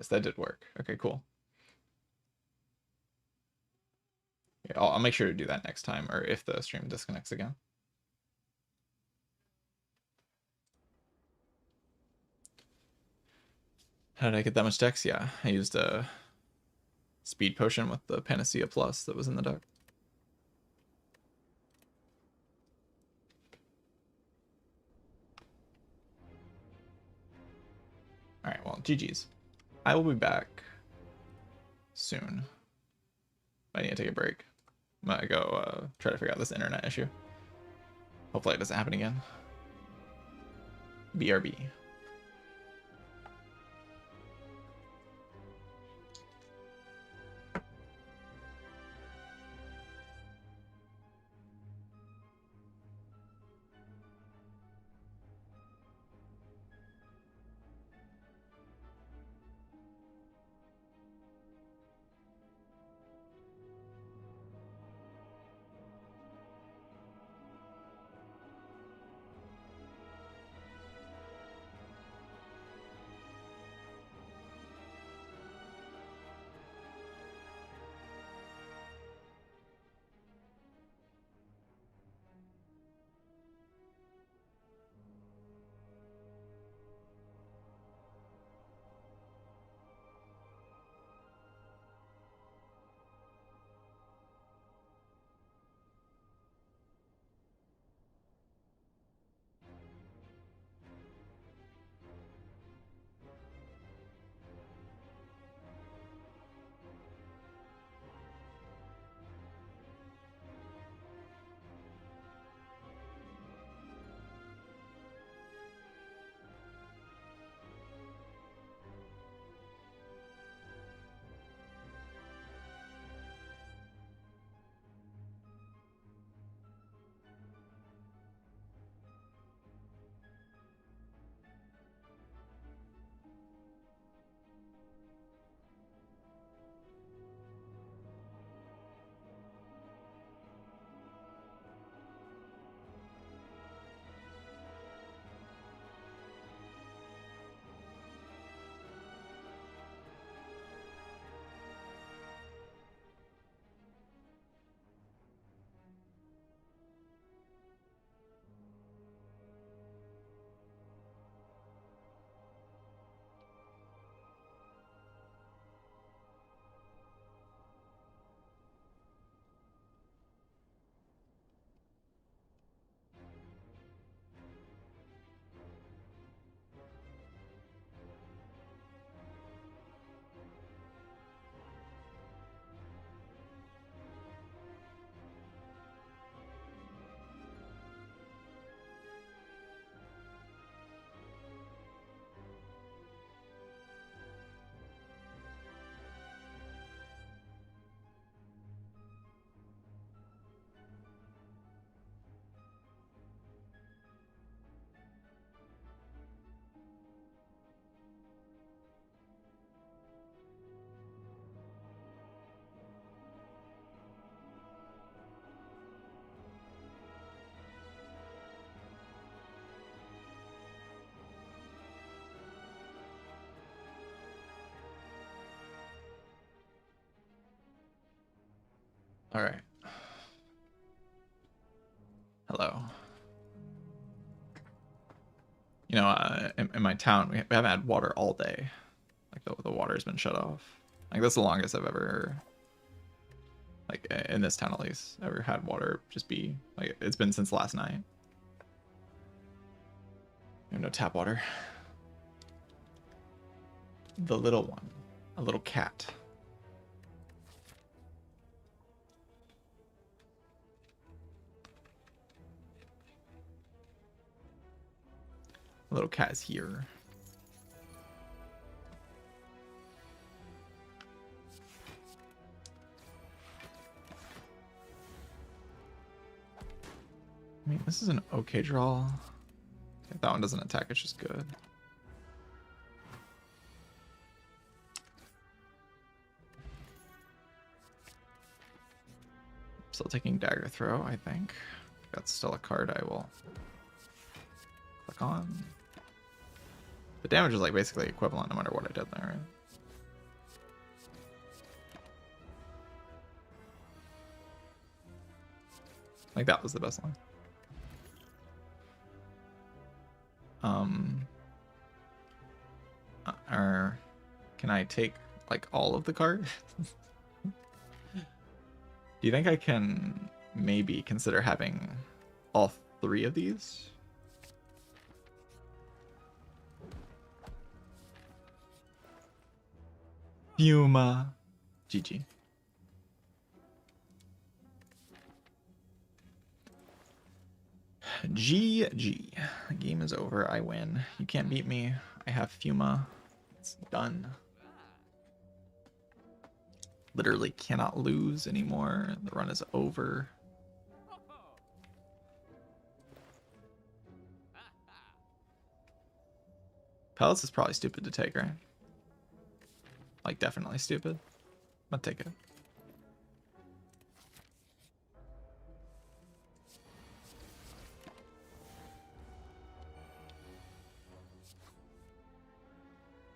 Yes, that did work. Okay, cool. Yeah, I'll make sure to do that next time, or if the stream disconnects again. How did I get that much dex? Yeah, I used a speed potion with the Panacea Plus that was in the deck. Alright, well, GG's. I will be back soon. I need to take a break. I'm gonna go try to figure out this internet issue. Hopefully it doesn't happen again. BRB. Alright. Hello. You know, in my town, we haven't had water all day. Like, the water's been shut off. Like, that's the longest I've ever, like, in this town at least, ever had water just be, like, it's been since last night. We have no tap water. The little one. A little cat. A little cat is here. I mean, this is an okay draw. If that one doesn't attack, it's just good. Still taking Dagger Throw, I think. That's still a card I will click on. The damage is like basically equivalent no matter what I did there, right? Like that was the best line. Or can I take like all of the cards? Do you think I can maybe consider having all 3 of these? Fuma. GG. GG. The game is over. I win. You can't beat me. I have Fuma. It's done. Literally cannot lose anymore. The run is over. Palace is probably stupid to take, right? Like, definitely stupid. I'll take it.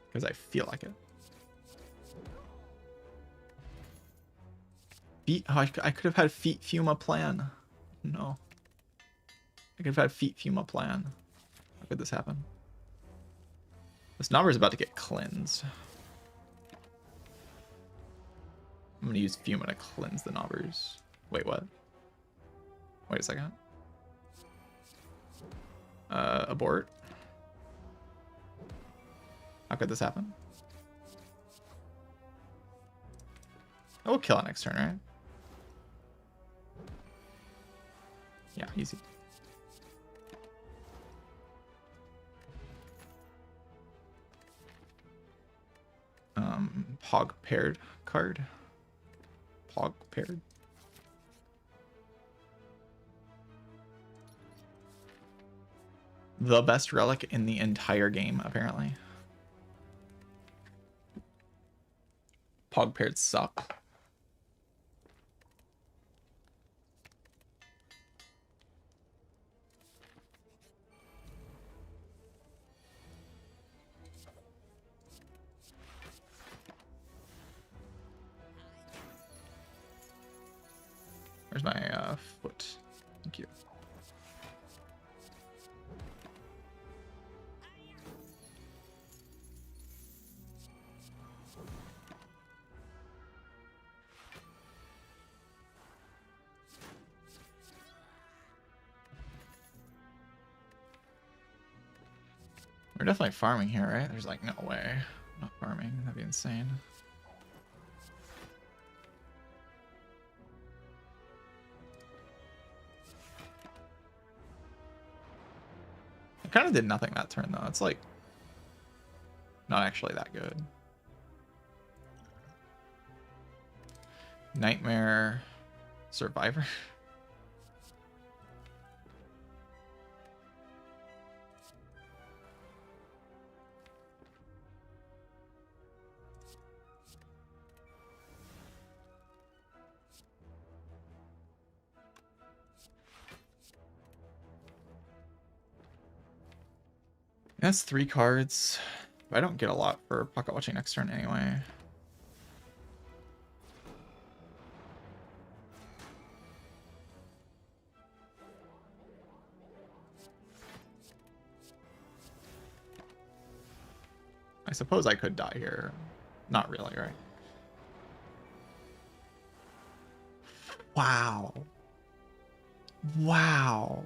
Because I feel like it. Oh, I could have had Feet Fuma plan. No. I could have had Feet Fuma plan. How could this happen? This number is about to get cleansed. I'm gonna use Fuma to cleanse the knobbers. Wait, what? Wait a second. Abort. How could this happen? Oh, we'll kill it next turn, right? Yeah, easy. Pog paired card. Pog paired. The best relic in the entire game, apparently. Pog paired suck. Where's my foot? Thank you. We're definitely farming here, right? There's like no way. I'm not farming. That'd be insane. I kind of did nothing that turn though. It's like not actually that good. Nightmare Survivor. That's 3 cards. I don't get a lot for pocket watching next turn anyway. I suppose I could die here. Not really, right? Wow. Wow.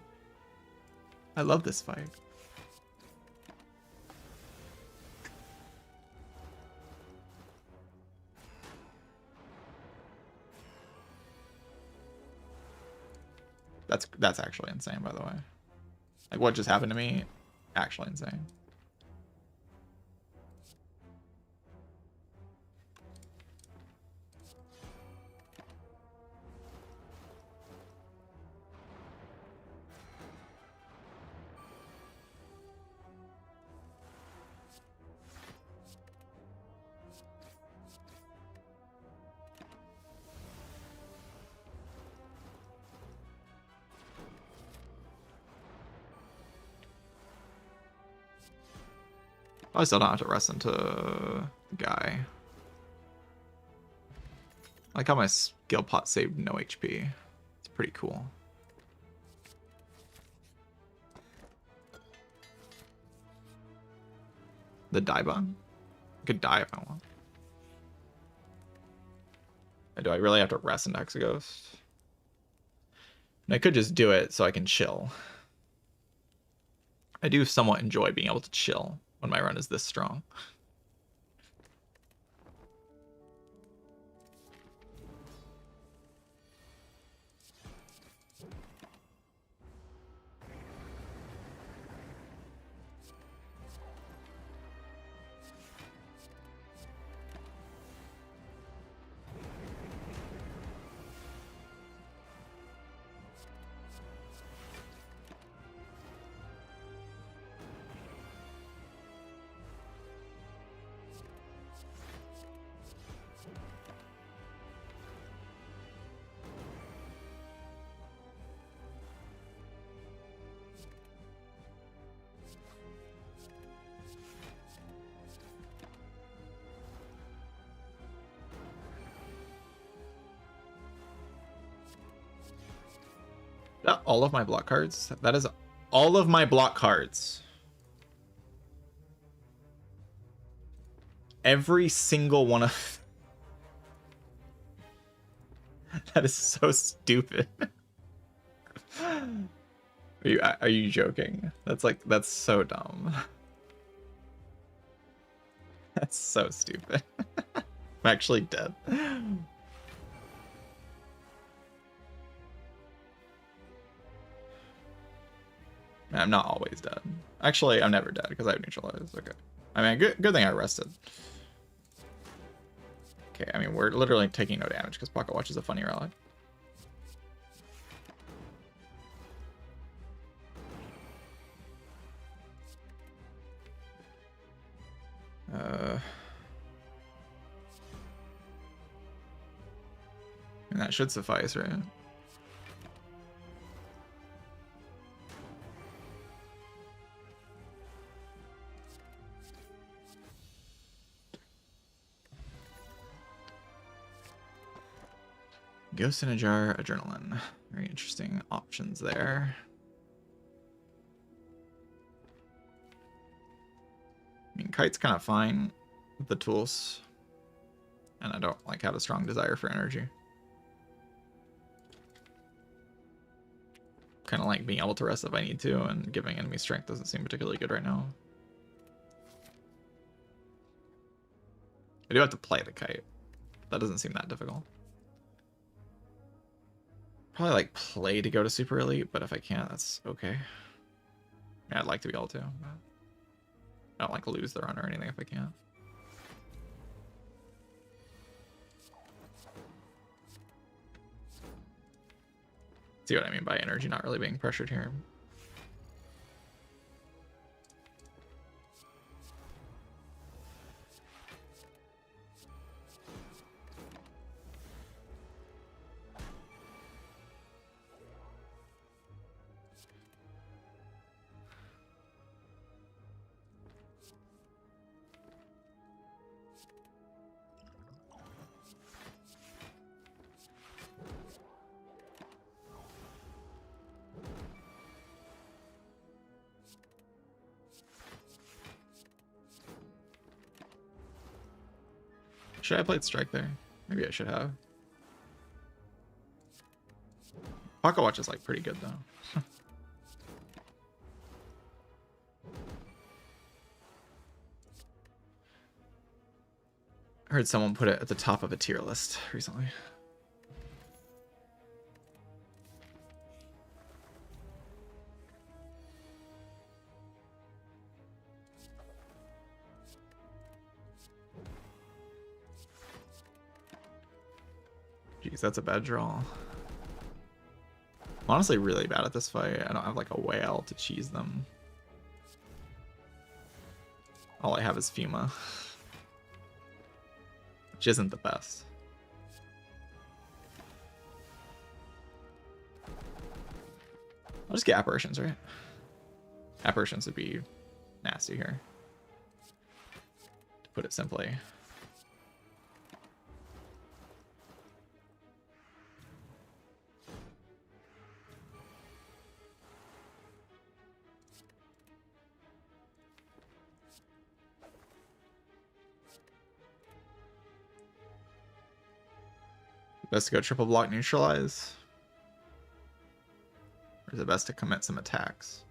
I love this fight. That's actually insane, by the way. Like what just happened to me, actually insane. I still don't have to rest into the guy. I like how my skill pot saved no HP. It's pretty cool. The die button? I could die if I want. Do I really have to rest in Hexaghost? And I could just do it so I can chill. I do somewhat enjoy being able to chill when my run is this strong. That all of my block cards? That is all of my block cards. Every single one of... That is so stupid. Are you joking? That's so dumb. That's so stupid. I'm actually dead. I'm not always dead. Actually, I'm never dead because I have neutralized. Okay. I mean, good thing I rested. Okay, I mean, we're literally taking no damage because Pocket Watch is a funny relic. And that should suffice, right? Ghost in a Jar, Adrenaline. Very interesting options there. I mean, Kite's kind of fine with the tools. And I don't like have a strong desire for energy. Kind of like being able to rest if I need to, and giving enemy strength doesn't seem particularly good right now. I do have to play the Kite. That doesn't seem that difficult. Probably like play to go to Super Elite, but if I can't, that's okay. Yeah, I'd like to be able to. I don't like lose the run or anything if I can't. See what I mean by energy not really being pressured here. Should I have played Strike there? Maybe I should have. Pocket Watch is like pretty good though. I heard someone put it at the top of a tier list recently. Jeez, that's a bad draw. I'm honestly really bad at this fight. I don't have like a whale to cheese them. All I have is Fuma, which isn't the best. I'll just get apparitions, right? Apparitions would be nasty here, to put it simply. Best to go triple block neutralize? Or is it best to commit some attacks?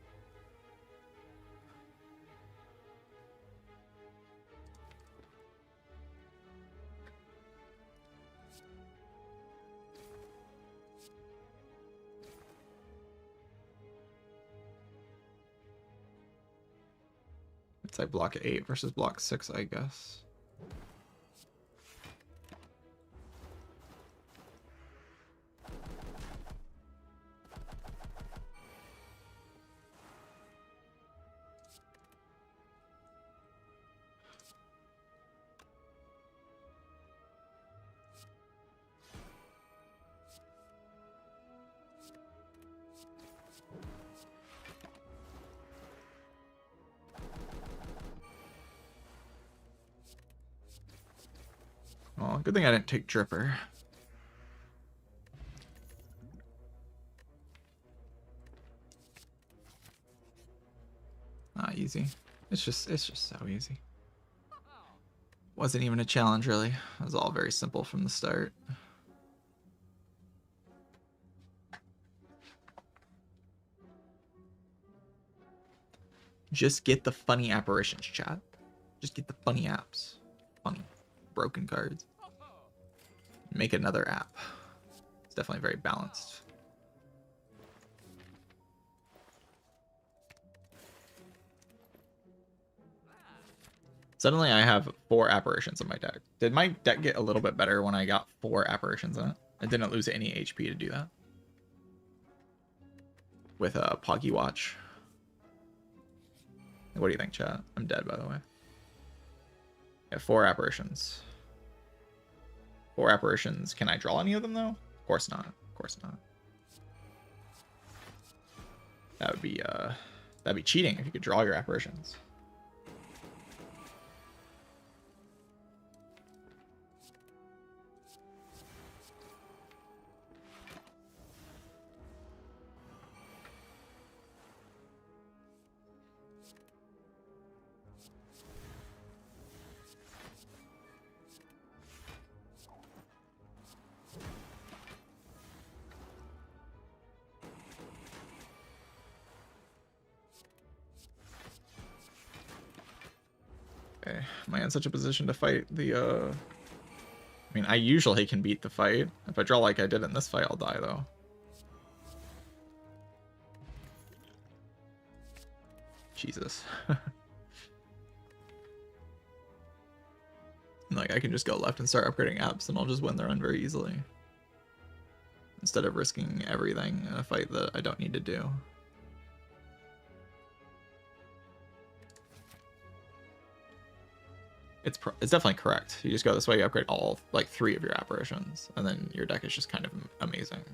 It's like block 8 versus block 6, I guess. Well, good thing I didn't take Dripper. Not easy. It's just so easy. Wasn't even a challenge, really. It was all very simple from the start. Just get the funny apparitions, chat. Just get the funny apps. Funny. Broken cards. Make another app. It's definitely very balanced. Suddenly I have 4 apparitions in my deck. Did my deck get a little bit better when I got 4 apparitions in it? I didn't lose any HP to do that. With a Poggy Watch. What do you think, chat? I'm dead, by the way. Yeah, 4 apparitions. 4 apparitions. Can I draw any of them, though? Of course not. Of course not. That'd be cheating if you could draw your apparitions. Am I in such a position to fight the, I mean, I usually can beat the fight. If I draw like I did in this fight, I'll die, though. Jesus. Like, I can just go left and start upgrading apps, and I'll just win the run very easily. Instead of risking everything in a fight that I don't need to do. It's definitely correct. You just go this way, you upgrade all, like, 3 of your apparitions, and then your deck is just kind of amazing.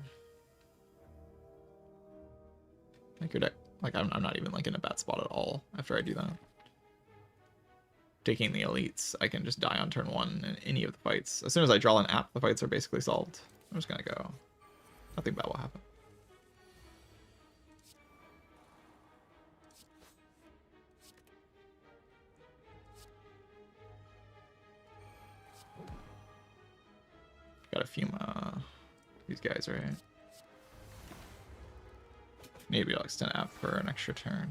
Like, your deck, like, I'm not even, like, in a bad spot at all after I do that. Taking the elites, I can just die on turn 1 in any of the fights. As soon as I draw an app, the fights are basically solved. I'm just gonna go. Nothing bad will happen. Got a few these guys, right? Maybe I'll extend app for an extra turn.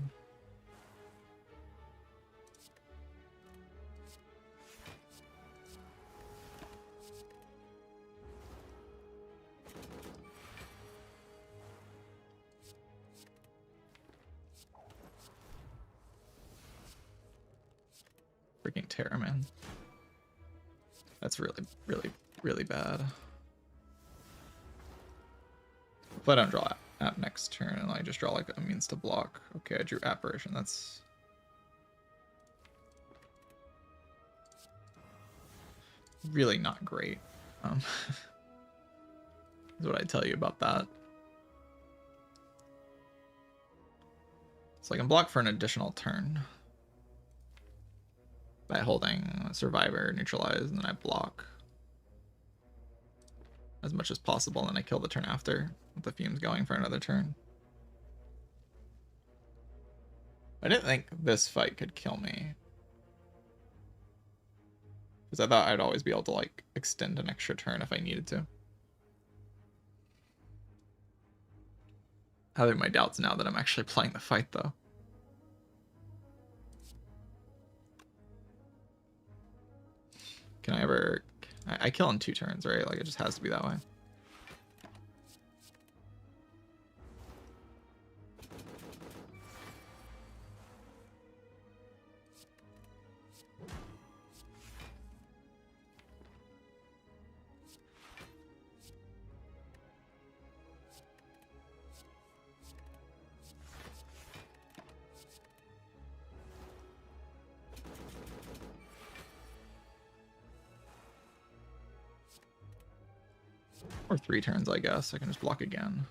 Freaking Terra, man. That's really, really, really bad. If I don't draw app next turn and I just draw like a means to block. Okay, I drew apparition. That's really not great. Is what I tell you about that. So I can block for an additional turn by holding survivor, neutralize, and then I block as much as possible, and then I kill the turn after with the fumes going for another turn. I didn't think this fight could kill me, because I thought I'd always be able to like extend an extra turn if I needed to. Having my doubts now that I'm actually playing the fight, though. Can I ever... I kill in 2 turns, right? Like, it just has to be that way. Or 3 turns, I guess. I can just block again.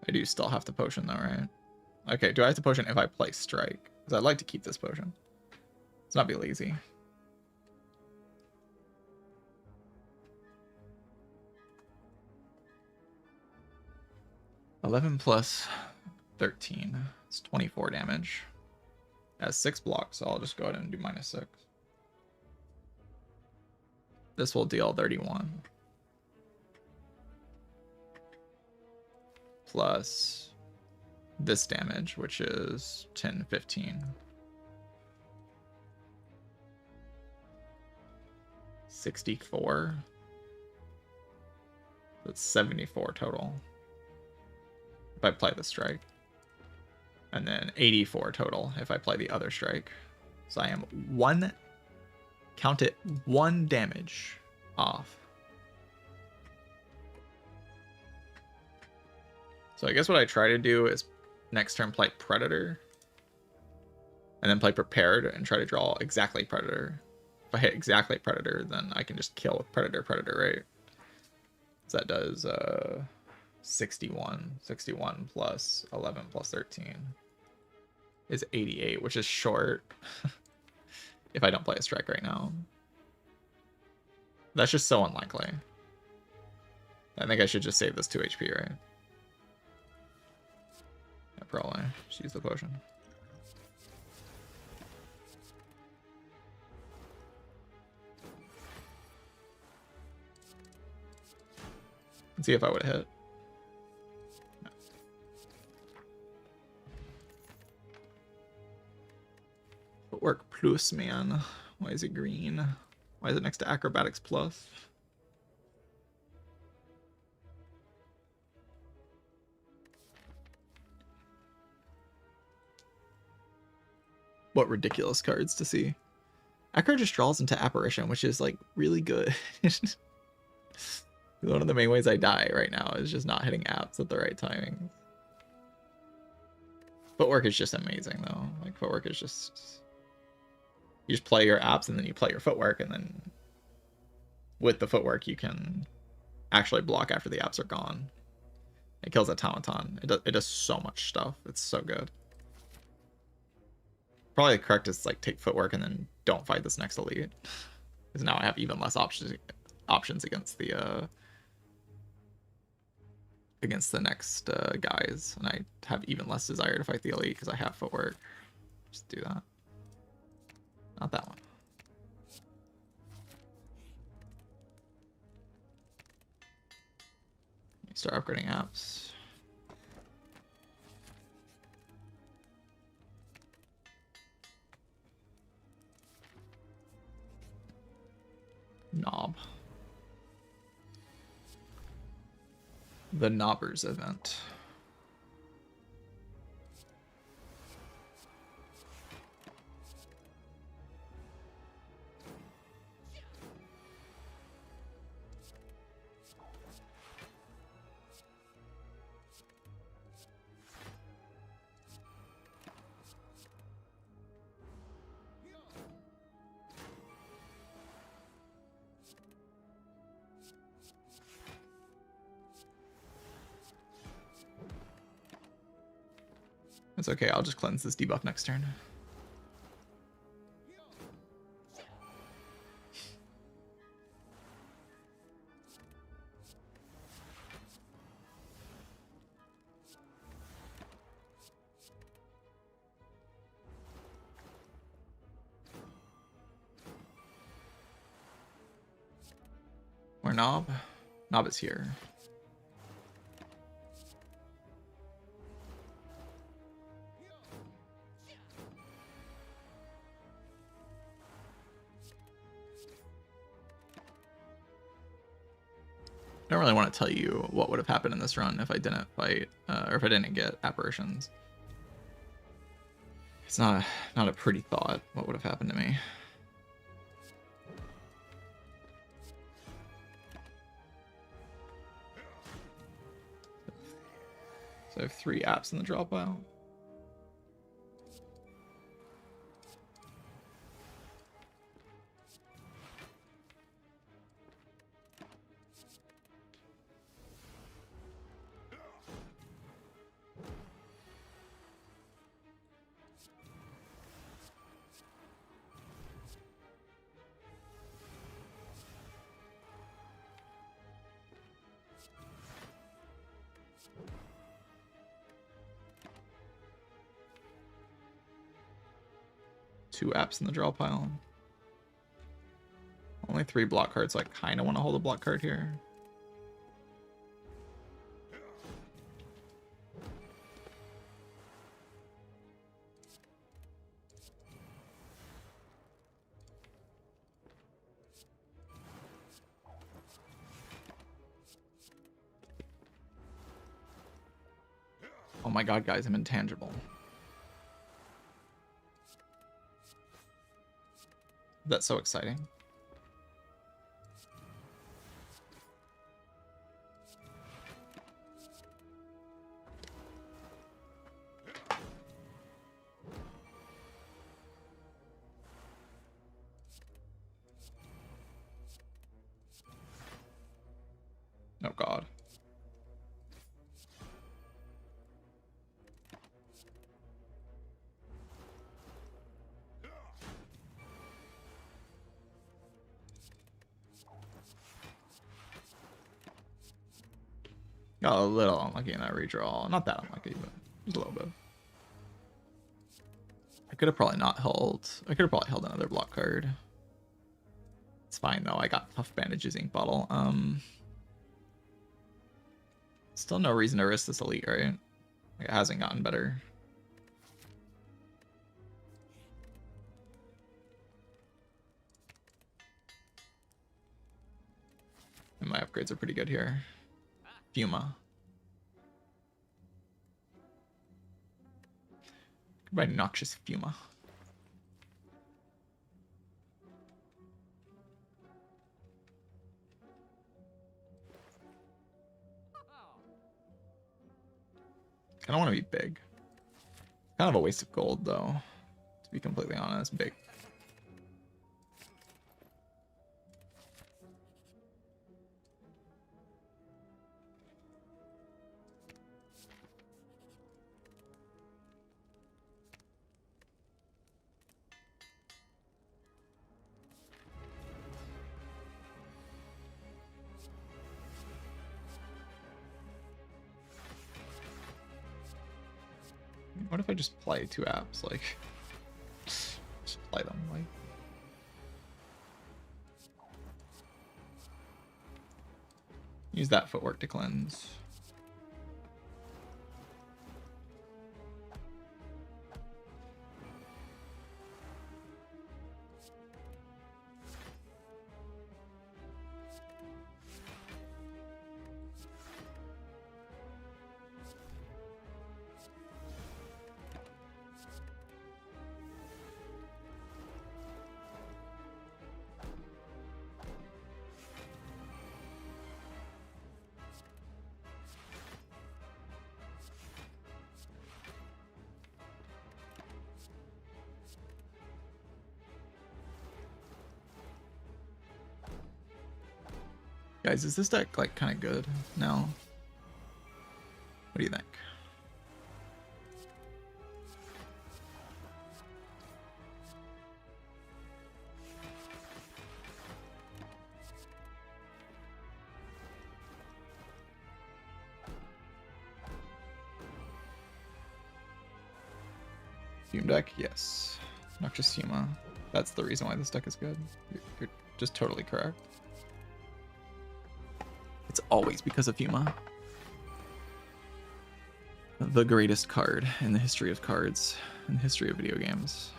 I do still have to potion, though, right? Okay, do I have to potion if I play strike? Because I'd like to keep this potion. Let's not be lazy. $11 plus 13. It's 24 damage. It has 6 blocks, so I'll just go ahead and do -6. This will deal 31. Plus this damage, which is 10, 15. 64. That's 74 total. If I play the strike. And then 84 total if I play the other strike. So I am 1, count it, 1 damage off. So I guess what I try to do is next turn play Predator. And then play Prepared and try to draw exactly Predator. If I hit exactly Predator, then I can just kill with Predator, right? So that does 61. 61 plus 11 plus 13 is 88, which is short if I don't play a strike right now. That's just so unlikely. I think I should just save this 2 HP, right? Yeah, probably. Just use the potion. Let's see if I would have hit. No. Footwork plus, man. Why is it green? Why is it next to acrobatics plus? What ridiculous cards to see. Acro just draws into Apparition, which is like really good. One of the main ways I die right now is just not hitting apps at the right timing. Footwork is just amazing though. Like footwork is just, you just play your apps and then you play your footwork, and then with the footwork you can actually block after the apps are gone. It kills Automaton. It does so much stuff. It's so good. Probably the correct is like take footwork and then don't fight this next elite, because now I have even less options against the next guys, and I have even less desire to fight the elite because I have footwork. Just do that. Not that one. Start upgrading apps. Knob. The Knobbers event. It's okay, I'll just cleanse this debuff next turn. Where Knob? Knob is here. I don't really want to tell you what would have happened in this run if I didn't fight, or if I didn't get apparitions. It's not a pretty thought what would have happened to me. So I have 3 apps in the draw pile. Two apps in the draw pile. Only 3 block cards, so I kind of want to hold a block card here. Oh my god, guys, I'm intangible. That's so exciting. Oh god. Got a little unlucky in that redraw. Not that unlucky, but just a little bit. I could have probably not held. I could have probably held another block card. It's fine though. I got Puff Bandages Ink Bottle. Still no reason to risk this elite, right? Like, it hasn't gotten better. And my upgrades are pretty good here. Fuma. Goodbye, Noxious Fuma. I don't want to be big. Kind of a waste of gold, though, to be completely honest. Big. What if I just play 2 apps? Like, just play them. Like, use that footwork to cleanse. Guys, is this deck like kind of good now? What do you think? Fume deck? Yes. Noxious Huma. That's the reason why this deck is good. You're just totally correct. It's always because of Fuma. The greatest card in the history of cards, in the history of video games.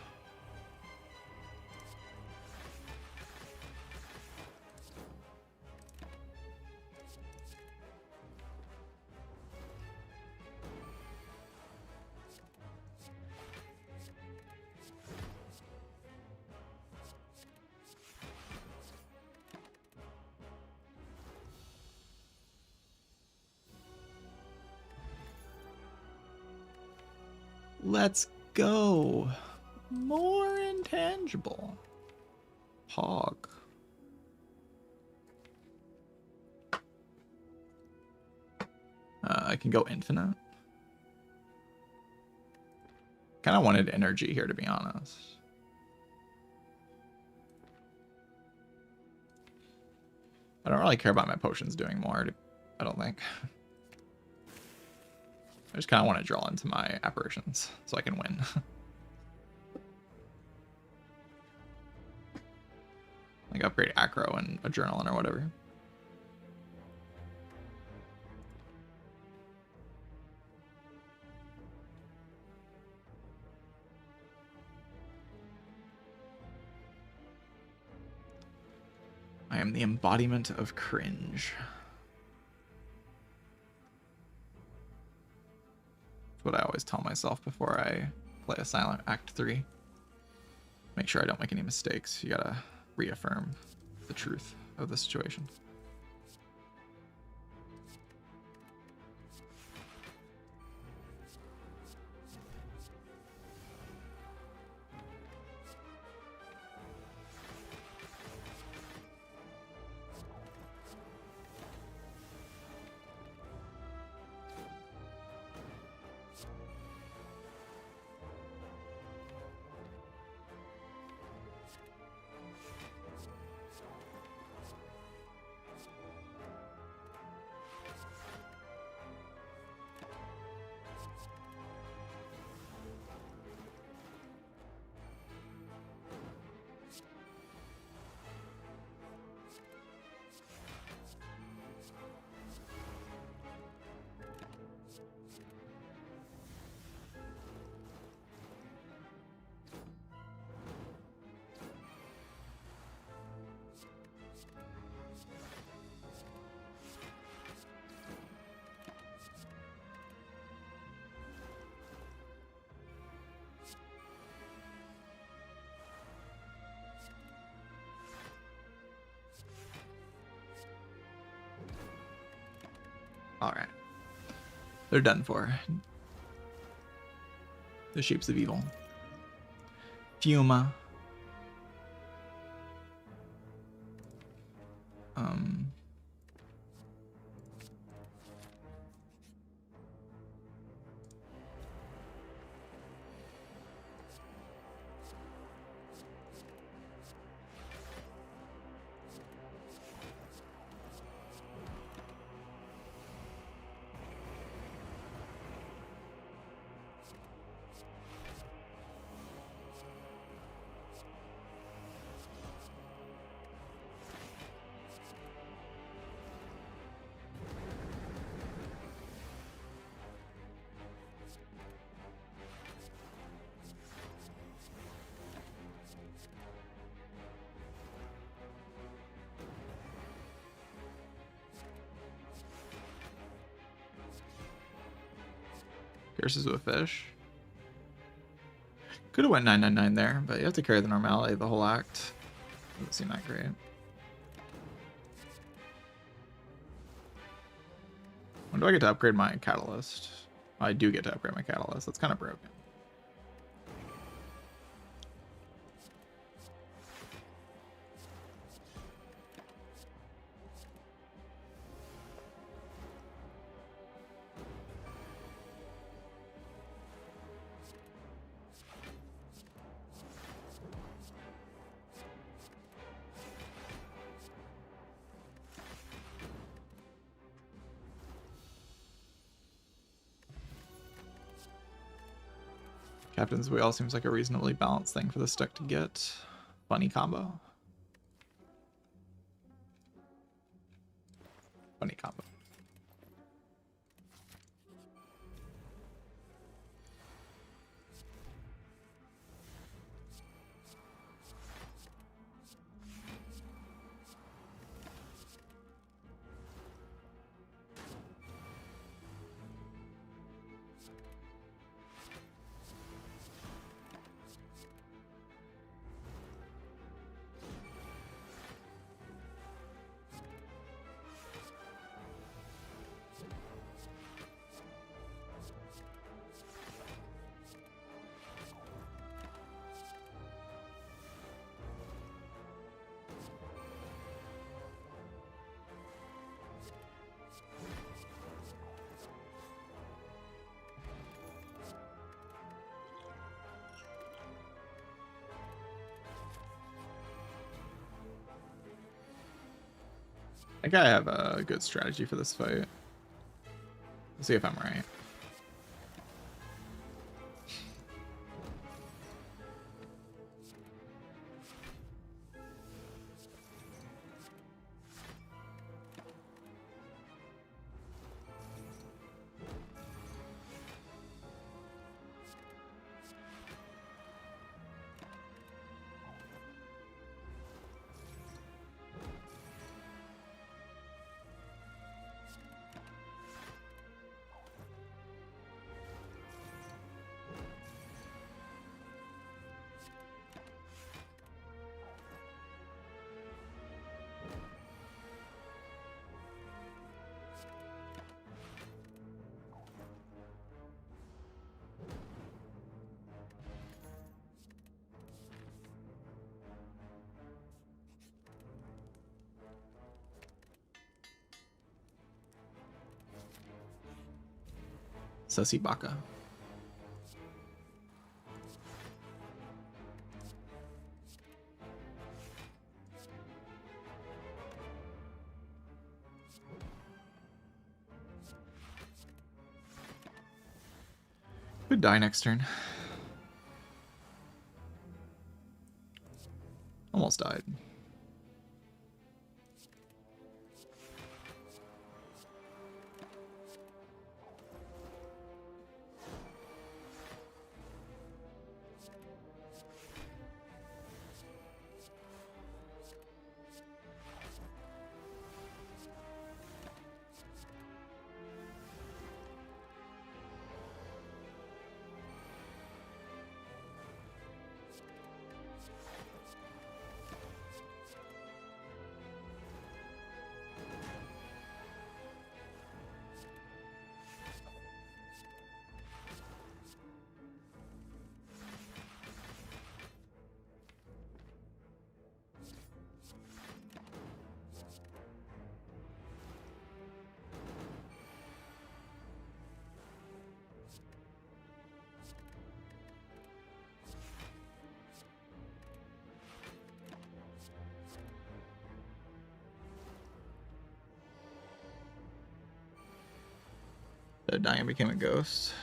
Let's go. More intangible. Hog. I can go infinite. Kind of wanted energy here, to be honest. I don't really care about my potions doing more, I don't think. I just kind of want to draw into my apparitions so I can win. Like upgrade acro and adrenaline or whatever. I am the embodiment of cringe. That's what I always tell myself before I play a Silent Act 3. Make sure I don't make any mistakes. You gotta reaffirm the truth of the situation. Alright. They're done for. The Shapes of Evil. Fuma. Pierces with a fish. Could have went 999 there, but you have to carry the normality of the whole act. Doesn't seem that great. When do I get to upgrade my catalyst? I do get to upgrade my catalyst. That's kind of broken. Captain's Wheel seems like a reasonably balanced thing for this deck to get. Funny combo. Funny combo. I think I have a good strategy for this fight. Let's see if I'm right. Sussy Baka. Could die next turn. Almost died. Dying became a ghost.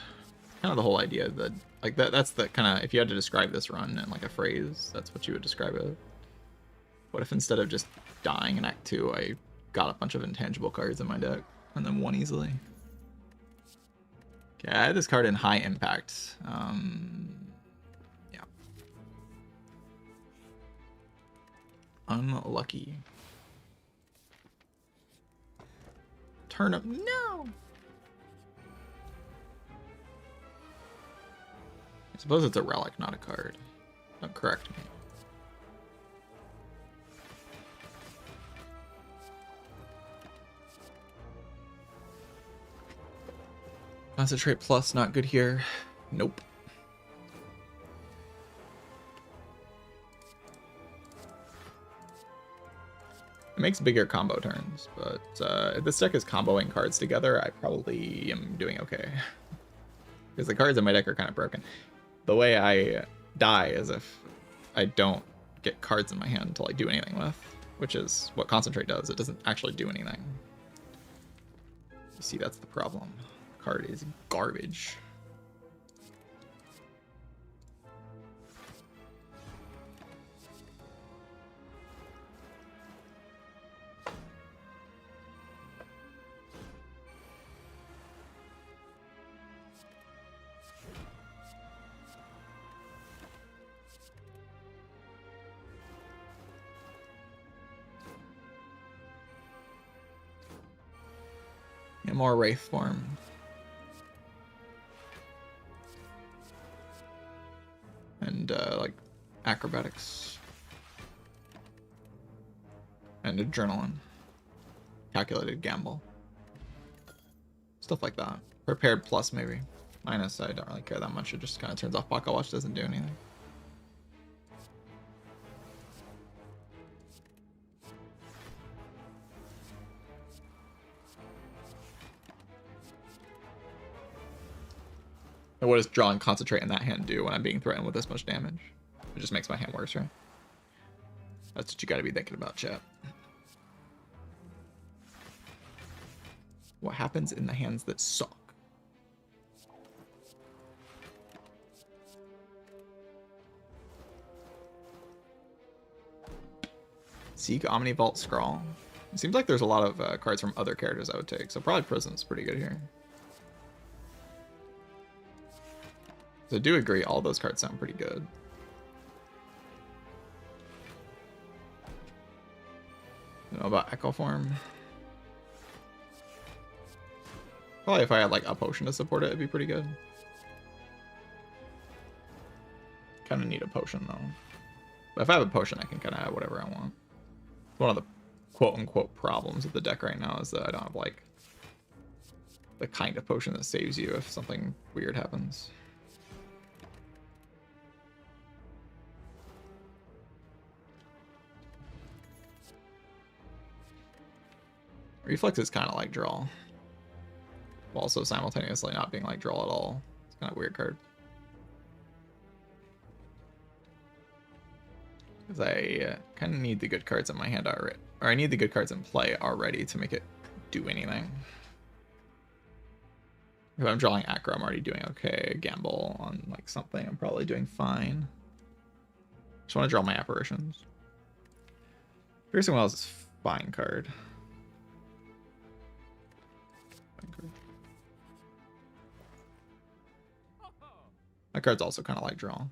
Kind of the whole idea that like that's the kind of, if you had to describe this run in like a phrase, that's what you would describe it. What if instead of just dying in Act 2, I got a bunch of intangible cards in my deck and then won easily? Okay, I had this card in high impact. Yeah. Unlucky. Turnip, no! I suppose it's a relic, not a card. Don't correct me. Concentrate plus, not good here. Nope. It makes bigger combo turns, but if this deck is comboing cards together, I probably am doing okay. Because the cards in my deck are kind of broken. The way I die is if I don't get cards in my hand until I do anything with, which is what Concentrate does. It doesn't actually do anything. You see, that's the problem. The card is garbage. And more Wraith form. And like acrobatics. And adrenaline. Calculated gamble. Stuff like that. Prepared plus maybe. Minus I don't really care that much. It just kind of turns off Pocket Watch, doesn't do anything. And what does draw and concentrate in that hand do when I'm being threatened with this much damage? It just makes my hand worse, right? That's what you gotta be thinking about, chat. What happens in the hands that suck? Seek Omnivault Scrawl. It seems like there's a lot of cards from other characters I would take, so probably Prism's pretty good here. So I do agree, all those cards sound pretty good. I don't know about Echo Form. Probably if I had like a potion to support it, it'd be pretty good. Kind of need a potion though. But if I have a potion, I can kind of have whatever I want. One of the quote-unquote problems of the deck right now is that I don't have like the kind of potion that saves you if something weird happens. Reflex is kind of like draw, while also simultaneously not being like draw at all. It's kind of a weird card. Because I kind of need the good cards in my hand already, or I need the good cards in play already to make it do anything. If I'm drawing Acro, I'm already doing okay. Gamble on like something, I'm probably doing fine. Just want to draw my apparitions. Piercing Wells is fine card. That card's also kind of like draw.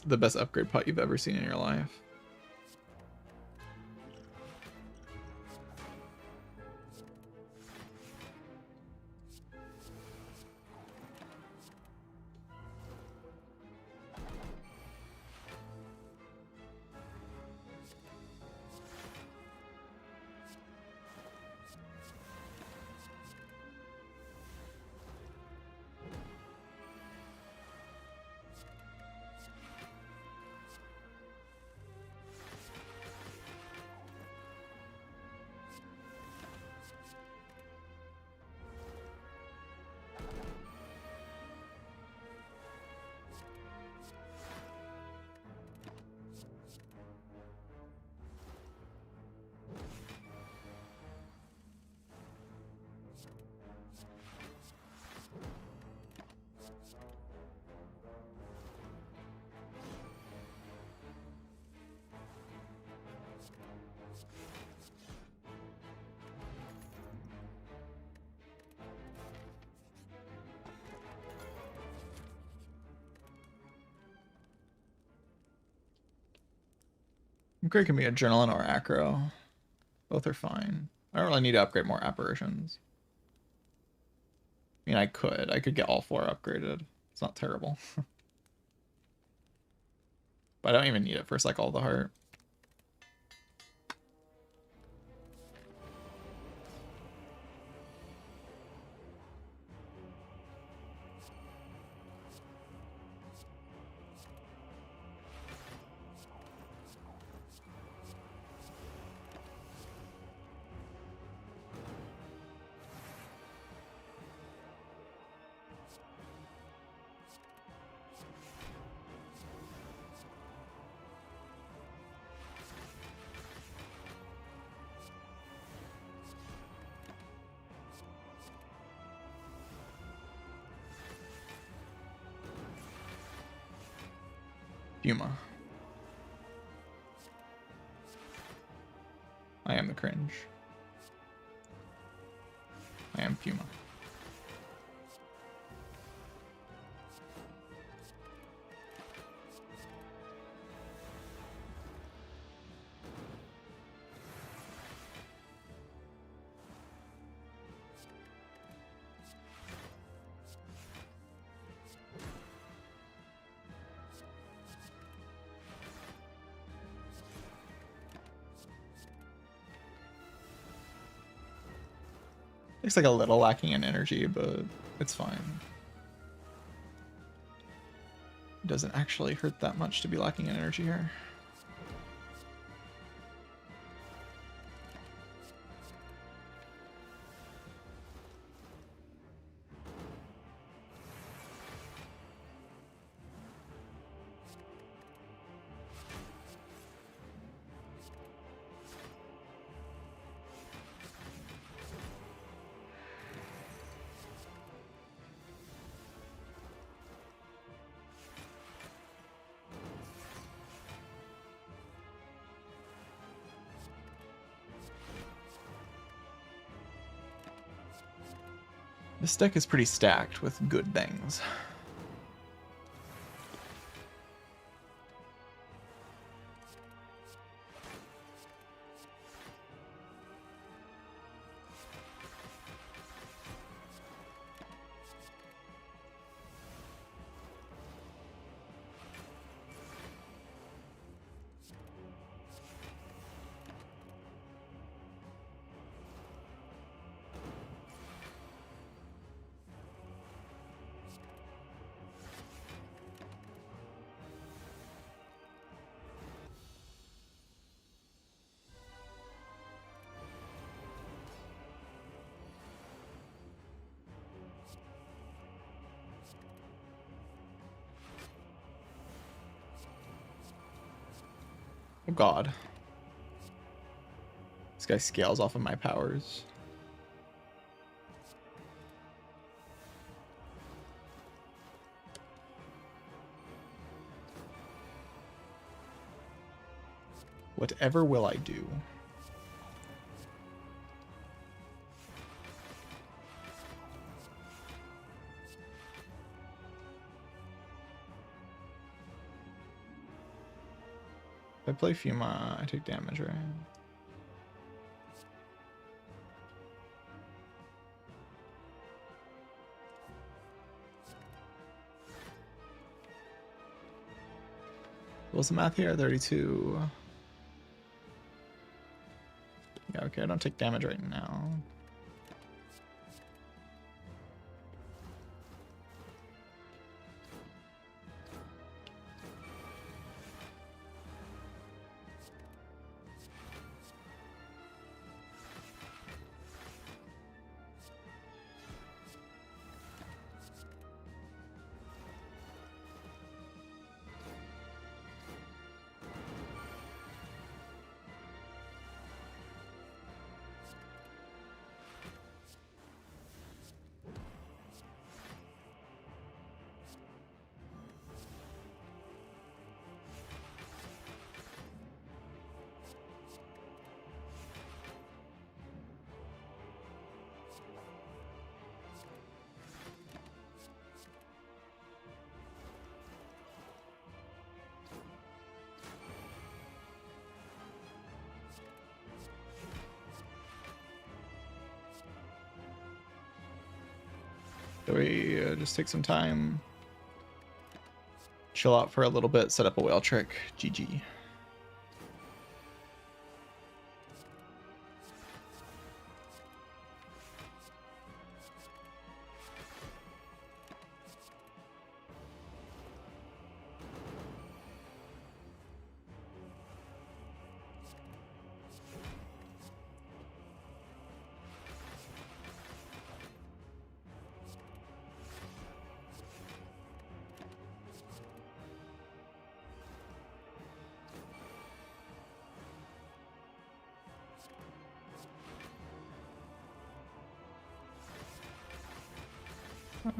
The best upgrade pot you've ever seen in your life. Upgrade can be Adrenaline or Acro. Both are fine. I don't really need to upgrade more apparitions. I mean, I could get all 4 upgraded. It's not terrible. But I don't even need it for Cycle of the Heart. Puma. I am the cringe. I am Puma. Looks like a little lacking in energy, but it's fine. It doesn't actually hurt that much to be lacking in energy here. This deck is pretty stacked with good things. Oh god. This guy scales off of my powers. Whatever will I do? If I play Fuma, I take damage, right? What's the math here? 32. Yeah, okay, I don't take damage right now. So we just take some time, chill out for a little bit, set up a whale trick. GG.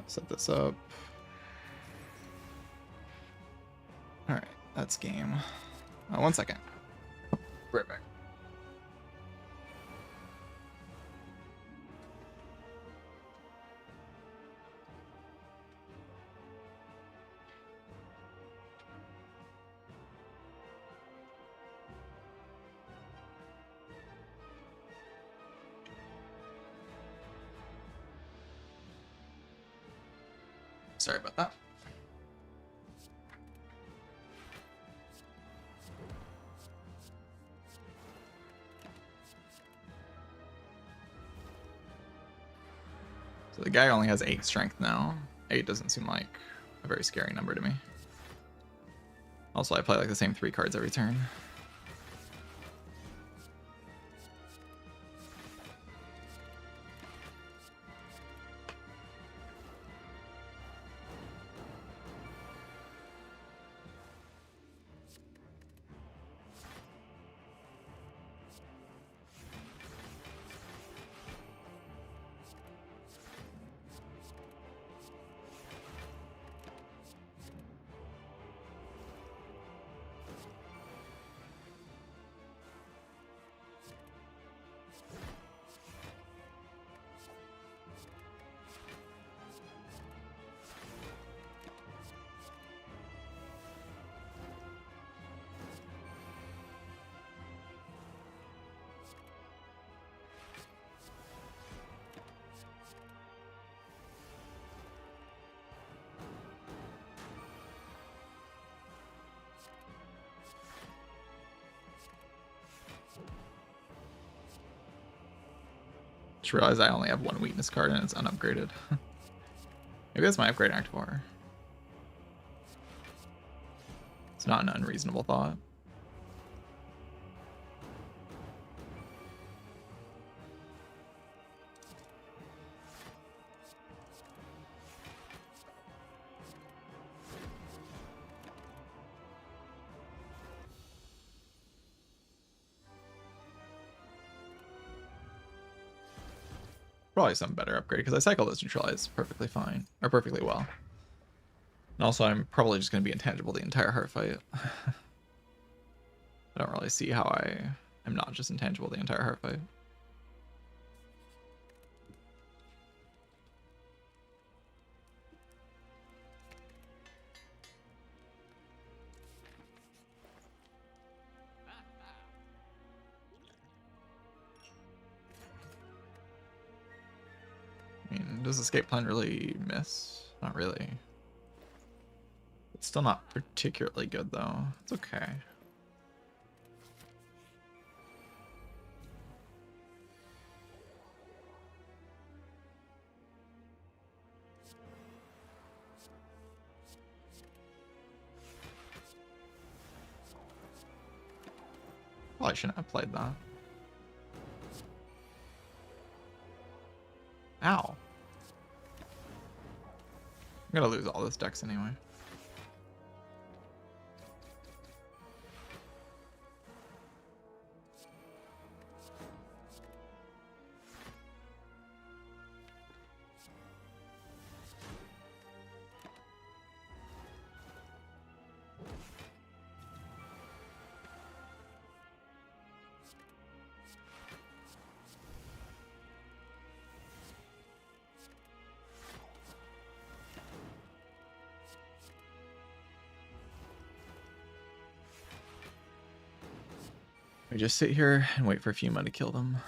Set this up. All right. That's game. 1 second. Right back. Sorry about that. So the guy only has 8 strength now. 8 doesn't seem like a very scary number to me. Also, I play like the same 3 cards every turn. Just realized I only have 1 weakness card and it's unupgraded. Maybe that's my upgrade in Act 4. It's not an unreasonable thought. Probably some better upgrade because I cycle this neutralize perfectly fine or perfectly well. And also, I'm probably just going to be intangible the entire heart fight. I don't really see how I am not just intangible the entire heart fight. I mean, does escape plan really miss? Not really. It's still not particularly good though. It's okay. Probably shouldn't have played that. Ow. I'm gonna lose all this dex anyway. We just sit here and wait for Fuma to kill them.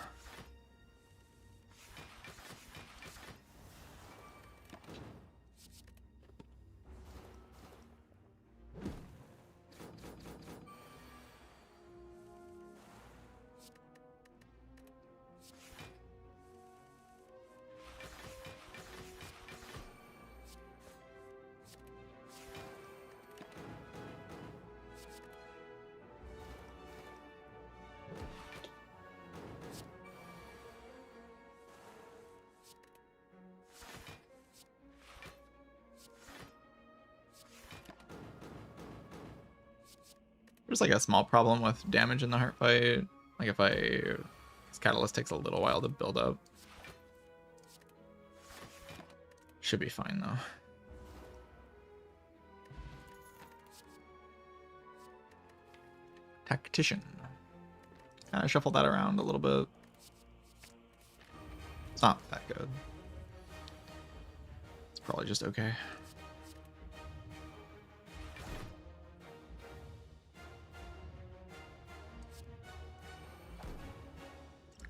There's like a small problem with damage in the heart fight. Like if this catalyst takes a little while to build up. Should be fine though. Tactician. Kind of shuffle that around a little bit. It's not that good. It's probably just okay.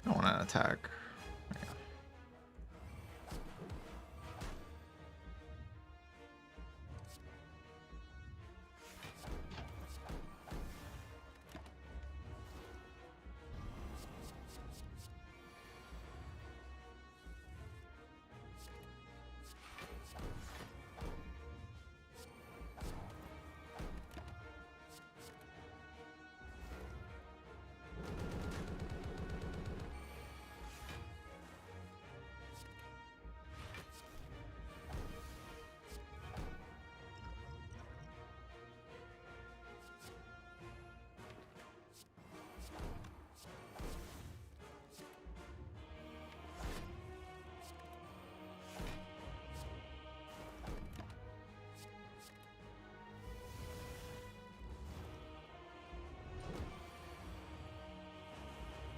I don't want to attack.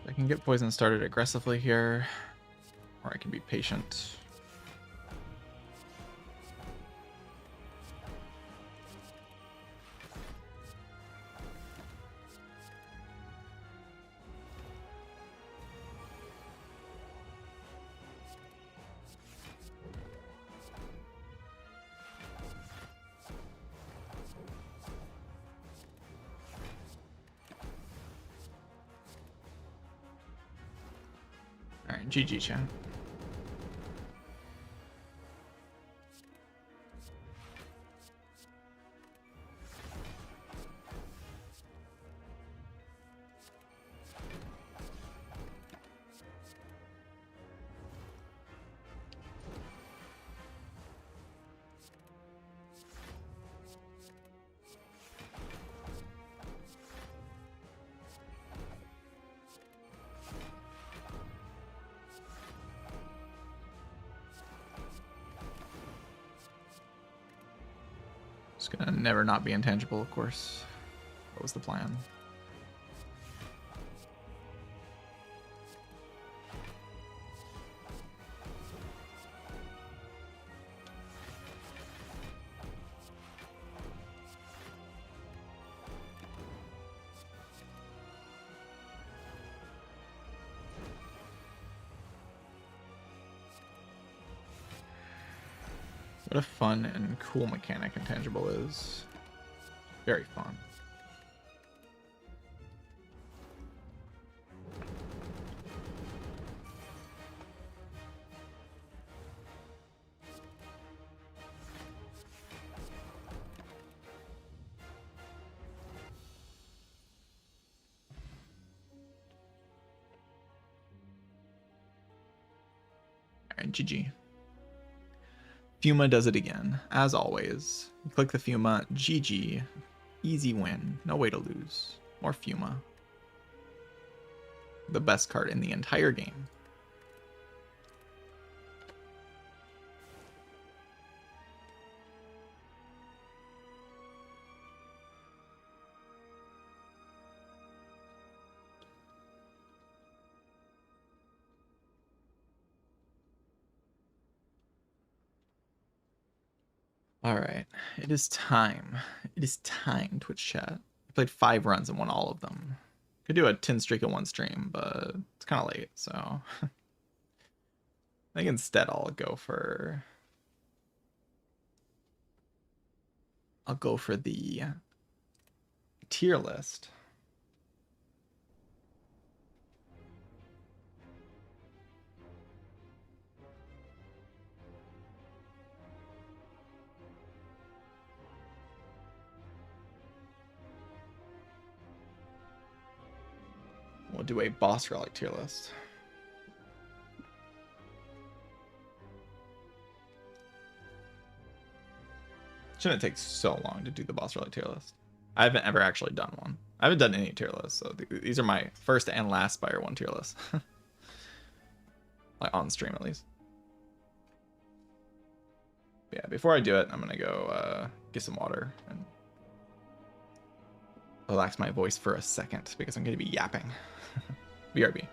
I can get poison started aggressively here, or I can be patient. Alright, GG, chat. It's gonna never not be intangible, of course. What was the plan? What a fun and cool mechanic intangible is. Very fun. Alright, GG. Fuma does it again, as always. You click the Fuma, GG. Easy win, no way to lose. More Fuma. The best card in the entire game. Alright, it is time. It is time, Twitch chat. I played 5 runs and won all of them. Could do a 10 streak in one stream, but it's kind of late, so... I think instead I'll go for the tier list. We'll do a boss relic tier list. Shouldn't take so long to do the boss relic tier list. I haven't ever actually done one. I haven't done any tier lists, so these are my first and last Spire 1 tier list. Like on stream at least. But yeah, before I do it, I'm gonna go get some water and relax my voice for a second because I'm going to be yapping. BRB.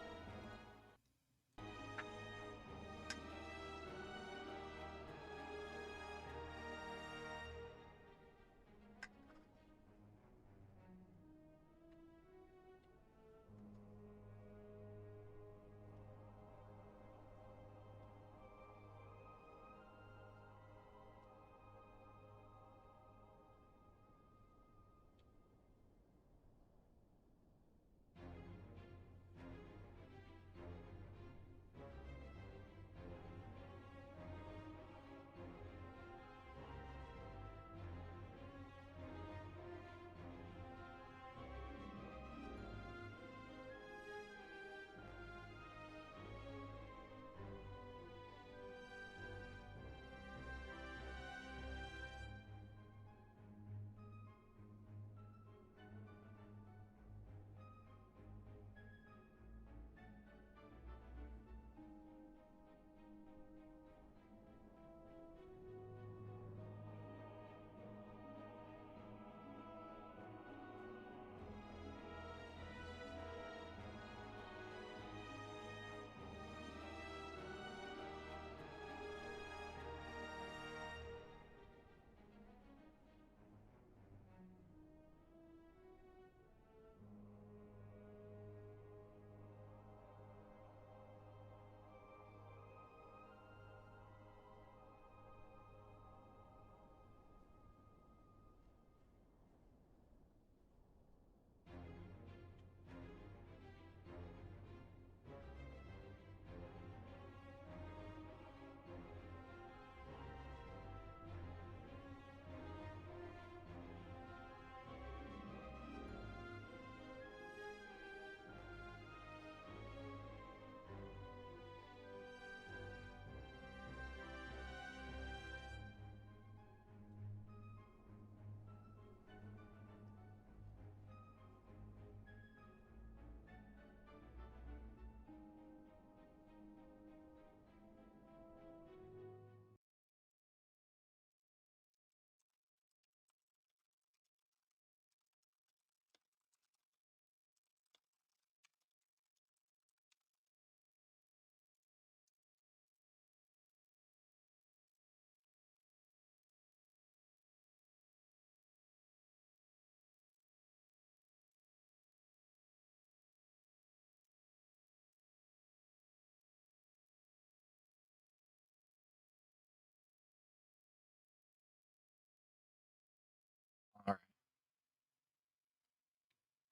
All right.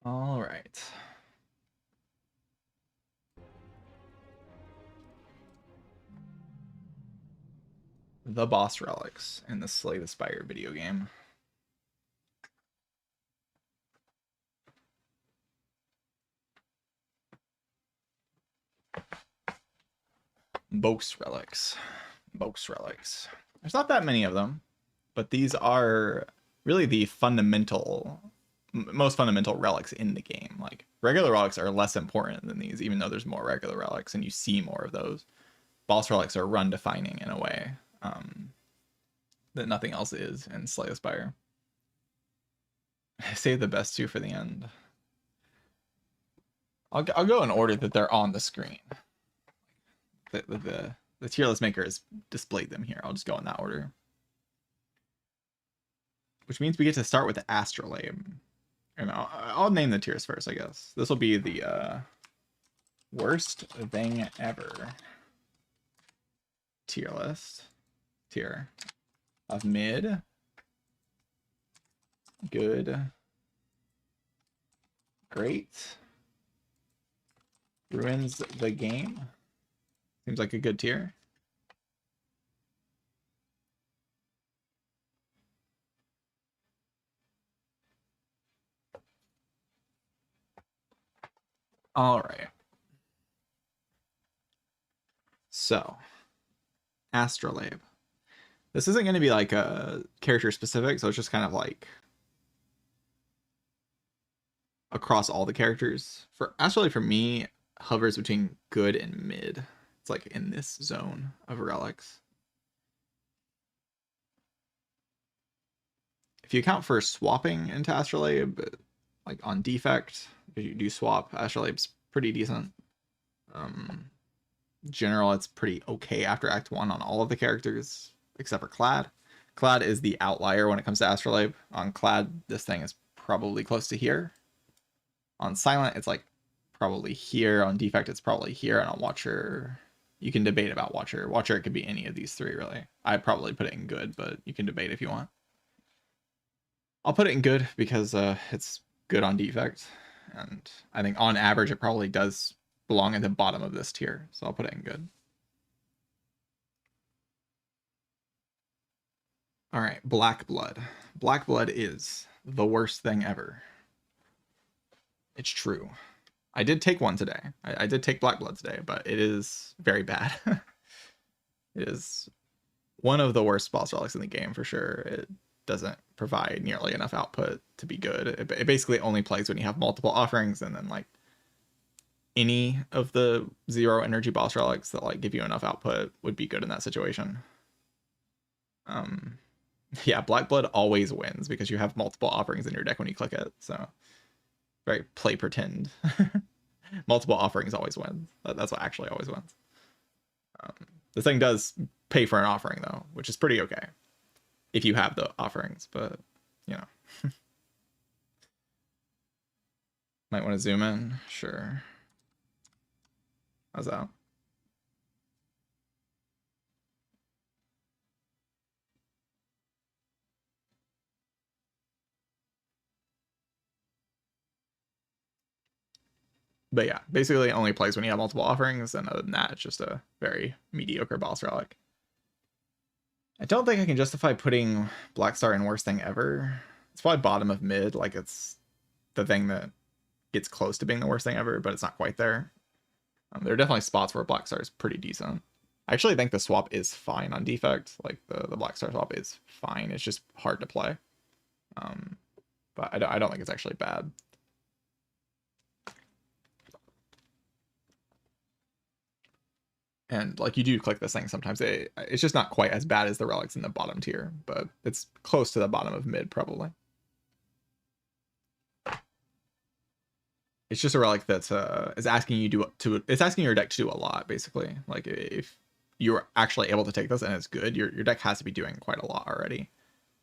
All right. The boss relics in the Slay the Spire video game. Boss relics. Boss relics. There's not that many of them, but these are really the most fundamental relics in the game. Like, regular relics are less important than these, even though there's more regular relics and you see more of those. Boss relics are run defining in a way that nothing else is in Slay the Spire. Save the best two for the end. I'll go in order that they're on the screen. The tier list maker has displayed them here. I'll just go in that order. Which means we get to start with the Astrolabe. And I'll name the tiers first, I guess. This will be the worst thing ever tier list. Tier of mid, good, great, ruins the game. Seems like a good tier. All right. So, Astrolabe. This isn't going to be like a character specific, so it's just kind of like across all the characters. For Astrolabe, for me, hovers between good and mid. It's like in this zone of relics. If you account for swapping into Astrolabe, like on defect, if you do swap, Astrolabe's pretty decent. General, it's pretty okay after Act 1 on all of the characters, except for Clad. Clad is the outlier when it comes to Astrolabe. On Clad, this thing is probably close to here. On Silent, it's like probably here. On Defect, it's probably here. And on Watcher, you can debate about Watcher. Watcher, it could be any of these three, really. I'd probably put it in good, but you can debate if you want. I'll put it in good because it's good on Defect. And I think on average, it probably does belong at the bottom of this tier. So I'll put it in good. All right, Black Blood. Black Blood is the worst thing ever. It's true. I did take one today. I did take Black Blood today, but it is very bad. It is one of the worst boss relics in the game for sure. It doesn't provide nearly enough output to be good. It basically only plays when you have multiple offerings, and then like any of the 0 energy boss relics that like give you enough output would be good in that situation. Yeah, Black Blood always wins because you have multiple offerings in your deck when you click it. So very play pretend. Multiple offerings always wins. That's what actually always wins. The thing does pay for an offering though, which is pretty okay if you have the offerings, but you know. Might want to zoom in. Sure. How's that? But yeah, basically it only plays when you have multiple offerings, and other than that, it's just a very mediocre boss relic. I don't think I can justify putting Black Star in worst thing ever. It's probably bottom of mid, like it's the thing that gets close to being the worst thing ever, but it's not quite there. There are definitely spots where Black Star is pretty decent. I actually think the swap is fine on defect. Like the Black Star swap is fine. It's just hard to play. But I don't think it's actually bad. And like you do click this thing sometimes, it's just not quite as bad as the relics in the bottom tier, but it's close to the bottom of mid probably. It's just a relic that is asking you it's asking your deck to do a lot basically. Like if you're actually able to take this and it's good, your deck has to be doing quite a lot already,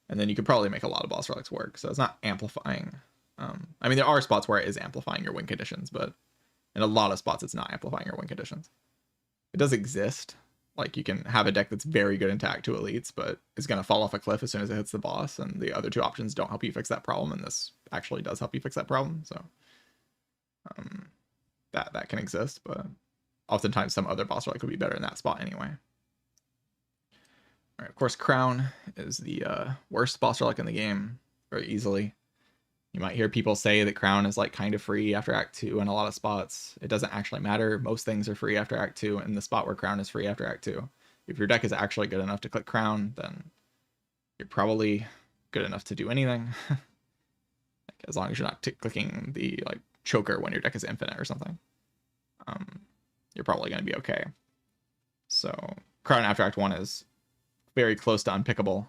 and then you could probably make a lot of boss relics work. So it's not amplifying. I mean, there are spots where it is amplifying your win conditions, but in a lot of spots it's not amplifying your win conditions. It does exist. Like you can have a deck that's very good in Tag 2 elites, but is going to fall off a cliff as soon as it hits the boss, and the other two options don't help you fix that problem, and this actually does help you fix that problem. So that can exist, but oftentimes some other boss relic would be better in that spot anyway. All right, of course, Crown is the worst boss relic in the game very easily. You might hear people say that Crown is like kind of free after Act 2 in a lot of spots. It doesn't actually matter. Most things are free after Act 2, and the spot where Crown is free after Act 2. If your deck is actually good enough to click Crown, then you're probably good enough to do anything. Like, as long as you're not clicking the like choker when your deck is infinite or something, you're probably going to be okay. So Crown after Act 1 is very close to unpickable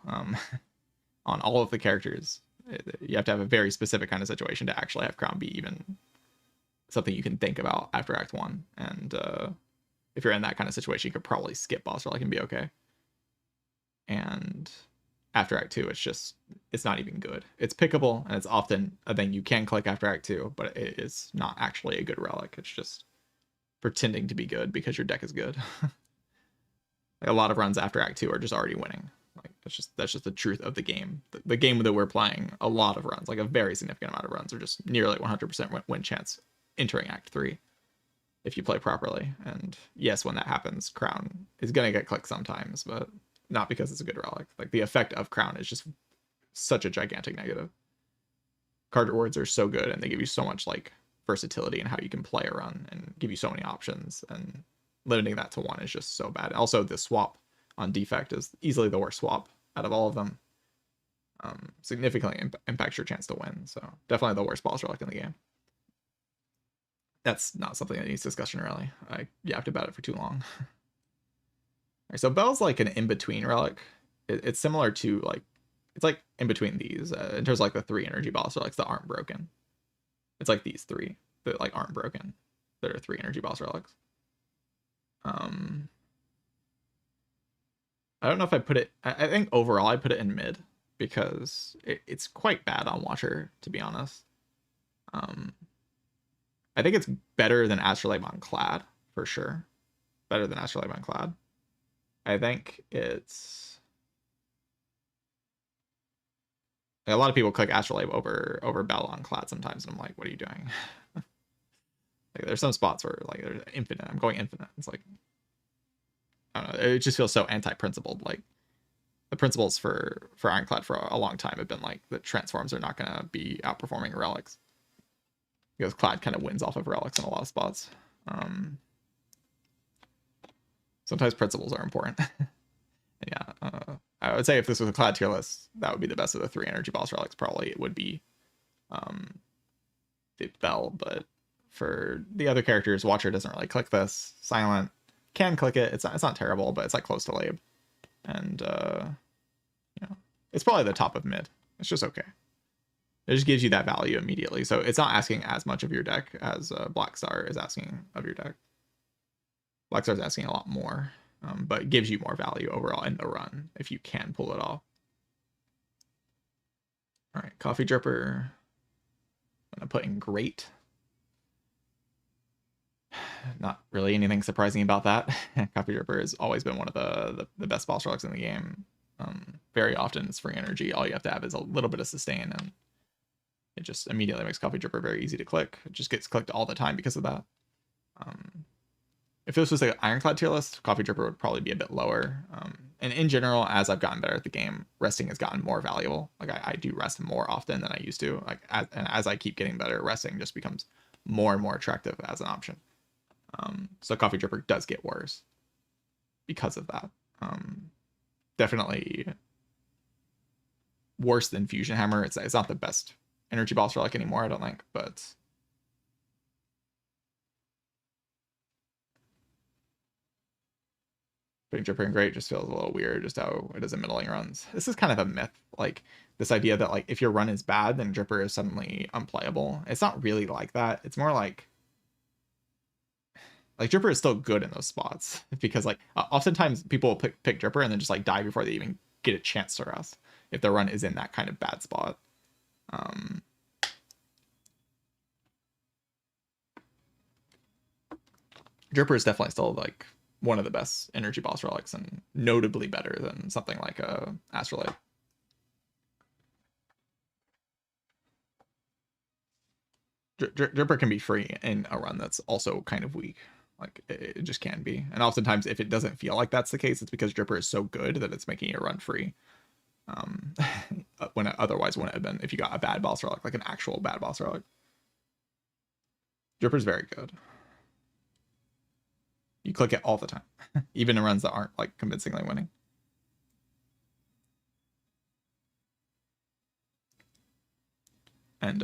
on all of the characters. You have to have a very specific kind of situation to actually have Crown be even something you can think about after Act 1. And if you're in that kind of situation, you could probably skip boss relic and be okay. And after Act 2, it's not even good. It's pickable, and it's often a thing you can click after Act 2, but it is not actually a good relic. It's just pretending to be good because your deck is good. Like a lot of runs after Act 2 are just already winning. Like that's just the truth of the game. The game that we're playing, a lot of runs, like a very significant amount of runs, are just nearly 100% win chance entering Act 3 if you play properly. And yes, when that happens, Crown is gonna get clicked sometimes, but not because it's a good relic. Like the effect of Crown is just such a gigantic negative. Card rewards are so good, and they give you so much like versatility in how you can play a run and give you so many options, and limiting that to one is just so bad. Also, the swap on defect is easily the worst swap out of all of them. Significantly impacts your chance to win. So definitely the worst boss relic in the game. That's not something that needs discussion really. I yapped about it for too long. Right, so Bell's like an in-between relic. It's similar to like, it's like in between these in terms of like the 3 energy boss relics that aren't broken. It's like these three that like aren't broken. There are 3 energy boss relics. I don't know if I put it. I think overall I put it in mid because it's quite bad on Watcher, to be honest. I think it's better than Astrolabe on Clad for sure. Better than Astrolabe on Clad. I think it's a lot of people click Astrolabe over Bell on Clad sometimes, and I'm like, what are you doing? Like, there's some spots where like there's infinite. I'm going infinite. It's like, I don't know. It just feels so anti-principled. Like the principles for Ironclad for a long time have been like the transforms are not gonna be outperforming relics because Clad kind of wins off of relics in a lot of spots. Sometimes principles are important. Yeah, I would say if this was a Clad tier list, that would be the best of the 3 energy boss relics. Probably it would be the Bell, but for the other characters, Watcher doesn't really click this. Silent can click it. It's not terrible, but it's like close to Labe, and you know, it's probably the top of mid. It's just okay. It just gives you that value immediately, so it's not asking as much of your deck as Black Star is asking of your deck. Black Star is asking a lot more, but it gives you more value overall in the run if you can pull it off. All right, Coffee Dripper. I'm gonna put in great. Not really anything surprising about that. Coffee Dripper has always been one of the best boss relics in the game. Very often it's free energy. All you have to have is a little bit of sustain, and it just immediately makes Coffee Dripper very easy to click. It just gets clicked all the time because of that. If this was like an Ironclad tier list, Coffee Dripper would probably be a bit lower. And in general, as I've gotten better at the game, resting has gotten more valuable. Like I do rest more often than I used to. Like and as I keep getting better, resting just becomes more and more attractive as an option. So Coffee Dripper does get worse because of that. Definitely worse than Fusion Hammer. It's not the best energy boss relic anymore, I don't think, but putting Dripper in great just feels a little weird, just how it is in middling runs. This is kind of a myth, like this idea that like if your run is bad, then Dripper is suddenly unplayable. It's not really like that. It's more like Dripper is still good in those spots because like oftentimes people will pick Dripper and then just like die before they even get a chance to rest if their run is in that kind of bad spot. Dripper is definitely still like one of the best energy boss relics and notably better than something like a Astrolabe. Dripper can be free in a run that's also kind of weak. Like it just can be. And oftentimes if it doesn't feel like that's the case, it's because Dripper is so good that it's making your run free. When it otherwise wouldn't have been if you got a bad boss relic, like an actual bad boss relic. Dripper's very good. You click it all the time, even in runs that aren't like convincingly winning. And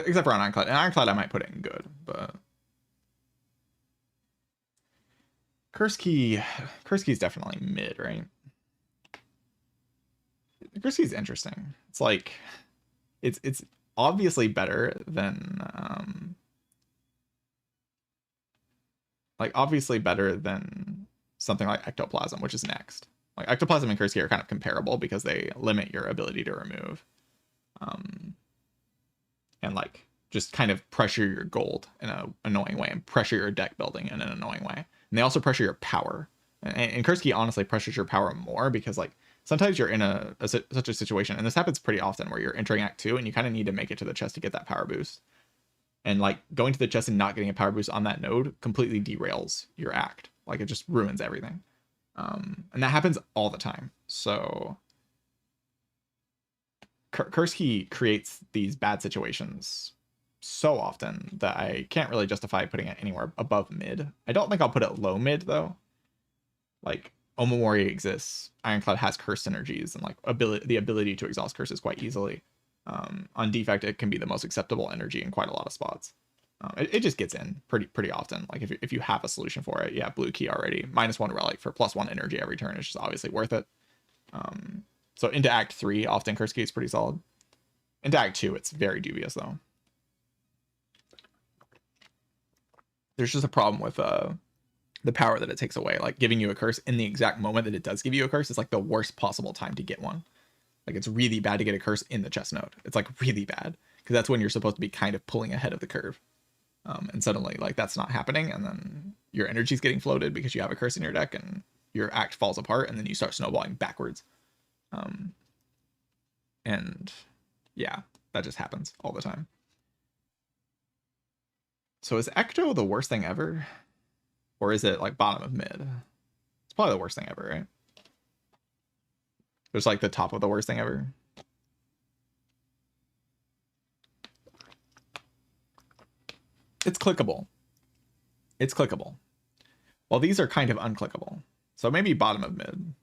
except for on Ironclad. And Ironclad I might put it in good, but Kurski is definitely mid, right? Kurski's interesting. It's like it's obviously better than something like Ectoplasm, which is next. Like Ectoplasm and Kurski are kind of comparable because they limit your ability to remove. And like just kind of pressure your gold in an annoying way and pressure your deck building in an annoying way. And they also pressure your power. And Kurski honestly pressures your power more because like sometimes you're in such a situation, and this happens pretty often, where you're entering Act 2 and you kind of need to make it to the chest to get that power boost. And like going to the chest and not getting a power boost on that node completely derails your act. Like it just ruins everything. And that happens all the time. So Kurski creates these bad situations so often that I can't really justify putting it anywhere above mid. I don't think I'll put it low mid though. Like Omamori exists. Ironclad has curse synergies and like the ability to exhaust curses quite easily. On defect, it can be the most acceptable energy in quite a lot of spots. It just gets in pretty often. Like if you have a solution for it, yeah, blue key already. -1 relic for +1 energy every turn is just obviously worth it. So into Act 3, often Kurski is pretty solid. Into Act 2, it's very dubious though. There's just a problem with the power that it takes away. Like giving you a curse in the exact moment that it does give you a curse is like the worst possible time to get one. Like it's really bad to get a curse in the chest node. It's like really bad because that's when you're supposed to be kind of pulling ahead of the curve. And suddenly like that's not happening, and then your energy's getting floated because you have a curse in your deck, and your act falls apart, and then you start snowballing backwards. And yeah, that just happens all the time. So is Ecto the worst thing ever? Or is it like bottom of mid? It's probably the worst thing ever, right? It's like the top of the worst thing ever. It's clickable. It's clickable. Well, these are kind of unclickable. So maybe bottom of mid.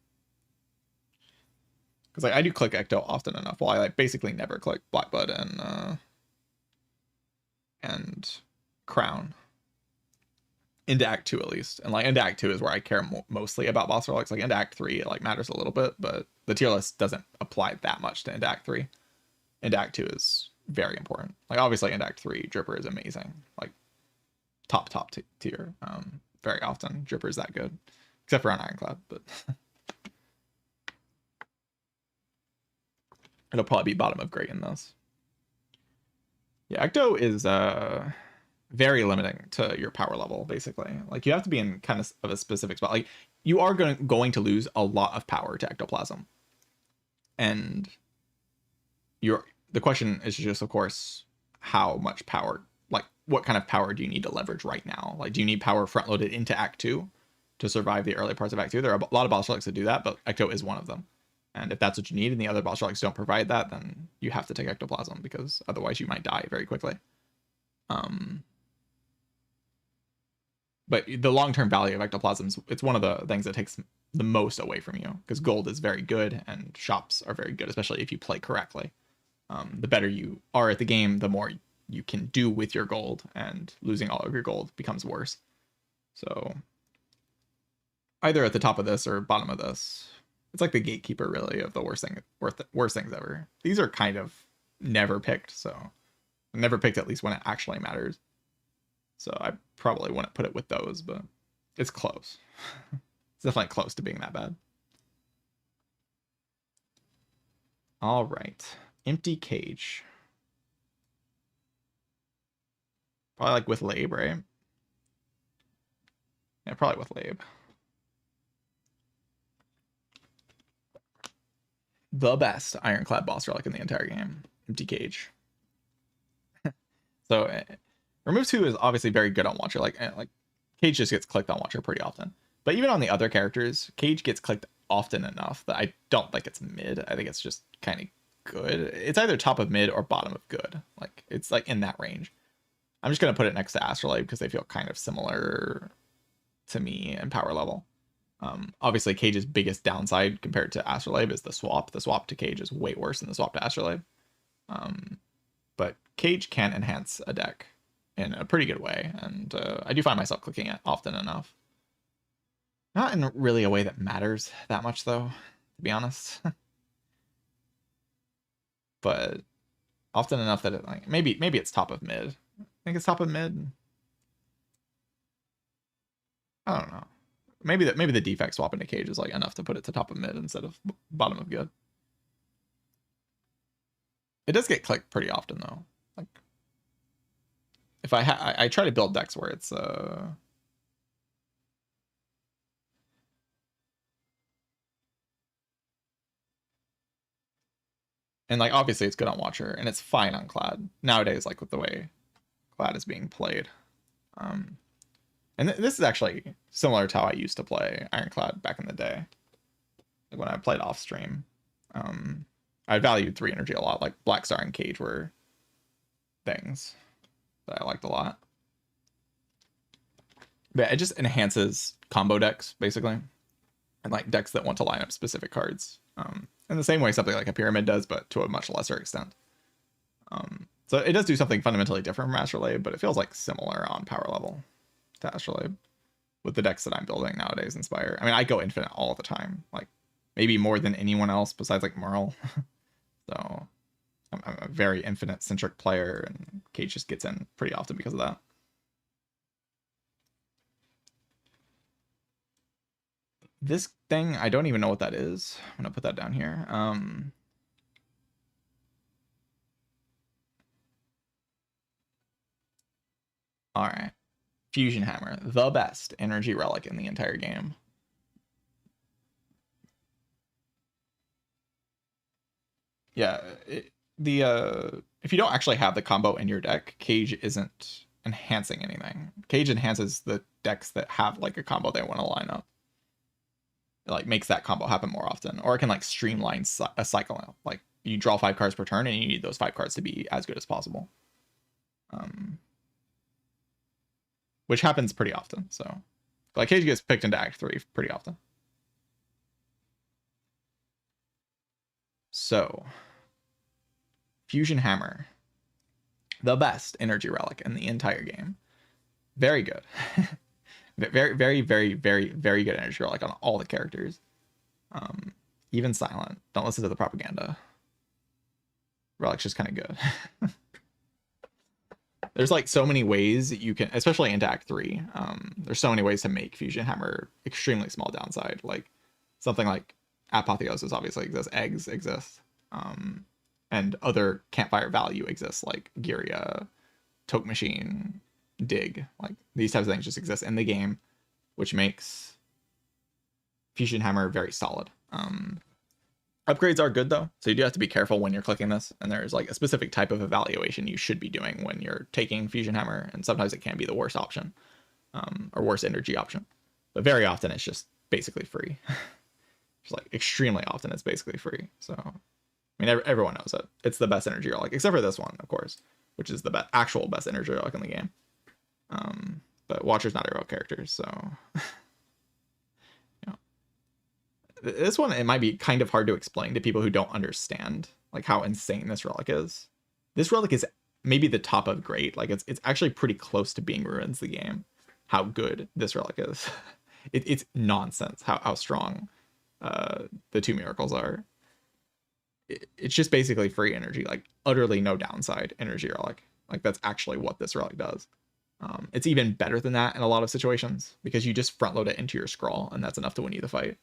Because like, I do click Ecto often enough. Well, I like basically never click Blackbud and Crown. Into Act 2 at least. And like into Act 2 is where I care mostly about boss relics. Like into Act 3 it like matters a little bit, but the tier list doesn't apply that much to into Act 3. Into Act 2 is very important. Like obviously into Act 3 Dripper is amazing. Like top tier. Very often Dripper is that good. Except for on Ironclad, but it'll probably be bottom of great in this. Yeah, Ecto is very limiting to your power level, basically. Like you have to be in kind of a specific spot. Like you are going to lose a lot of power to ectoplasm. And the question is just, of course, how much power, like what kind of power do you need to leverage right now? Like, do you need power front loaded into Act 2 to survive the early parts of Act 2? There are a lot of boss relics that do that, but Ecto is one of them. And if that's what you need and the other boss relics don't provide that, then you have to take ectoplasm, because otherwise you might die very quickly. But the long-term value of ectoplasm, it's one of the things that takes the most away from you, because gold is very good and shops are very good, especially if you play correctly. The better you are at the game, the more you can do with your gold, and losing all of your gold becomes worse. So either at the top of this or bottom of this. It's like the gatekeeper, really, of the worst things ever. These are kind of never picked, so never picked at least when it actually matters. So I probably wouldn't put it with those, but it's close. It's definitely close to being that bad. All right. Empty Cage. Probably like with Labe, right? Yeah, probably with Labe. The best Ironclad boss relic in the entire game. Empty Cage. So Remove 2 is obviously very good on Watcher. Like Cage just gets clicked on Watcher pretty often. But even on the other characters, Cage gets clicked often enough that I don't think it's mid. I think it's just kind of good. It's either top of mid or bottom of good. Like it's like in that range. I'm just gonna put it next to Astrolabe because they feel kind of similar to me in power level. Obviously, Cage's biggest downside compared to Astrolabe is the swap. The swap to Cage is way worse than the swap to Astrolabe. But Cage can enhance a deck in a pretty good way, and I do find myself clicking it often enough. Not in really a way that matters that much, though, to be honest. But often enough that it like maybe it's top of mid. I think it's top of mid. I don't know. Maybe the defect swap into Cage is like enough to put it to top of mid instead of bottom of good. It does get clicked pretty often though. Like if I try to build decks where it's and like obviously it's good on Watcher and it's fine on Clad nowadays, like with the way Clad is being played. And this is actually similar to how I used to play Ironclad back in the day. Like when I played off stream. I valued 3 energy a lot. Like Black Star and Cage were things that I liked a lot. But it just enhances combo decks, basically. And like decks that want to line up specific cards. In the same way something like a Pyramid does, but to a much lesser extent. So it does do something fundamentally different from Astrolabe, but it feels like similar on power level to Astrolabe with the decks that I'm building nowadays in Spire. I mean, I go infinite all the time, like maybe more than anyone else besides like Merle. So I'm a very infinite centric player, and Cage just gets in pretty often because of that. This thing, I don't even know what that is. I'm gonna put that down here. All right. Fusion Hammer, the best energy relic in the entire game. Yeah, if you don't actually have the combo in your deck, Cage isn't enhancing anything. Cage enhances the decks that have like a combo they want to line up. It like makes that combo happen more often, or it can like streamline a cycle. Like you draw 5 cards per turn, and you need those 5 cards to be as good as possible. Which happens pretty often. So, like Cage gets picked into Act 3 pretty often. So, Fusion Hammer, the best energy relic in the entire game. Very good. Very, very, very, very, very good energy relic on all the characters. Even silent. Don't listen to the propaganda. Relic's just kind of good. There's like so many ways you can, especially into Act 3, there's so many ways to make Fusion Hammer extremely small downside. Like something like Apotheosis obviously exists, eggs exist, and other campfire value exists like Giria, Toke Machine, Dig. Like these types of things just exist in the game, which makes Fusion Hammer very solid. Upgrades are good though, so you do have to be careful when you're clicking this, and there's like a specific type of evaluation you should be doing when you're taking Fusion Hammer, and sometimes it can be the worst option, or worst energy option, but very often it's just basically free. Just like extremely often it's basically free. So I mean everyone knows it. It's the best energy relic, except for this one, of course, which is the actual best energy relic in the game. But Watcher's not a real character, so this one, it might be kind of hard to explain to people who don't understand like how insane this relic is. This relic is maybe the top of great. Like it's actually pretty close to being Ruins the game. How good this relic is. It's nonsense how strong the 2 miracles are. It's just basically free energy, like utterly no downside energy relic. Like that's actually what this relic does. It's even better than that in a lot of situations because you just front load it into your scroll, and that's enough to win you the fight.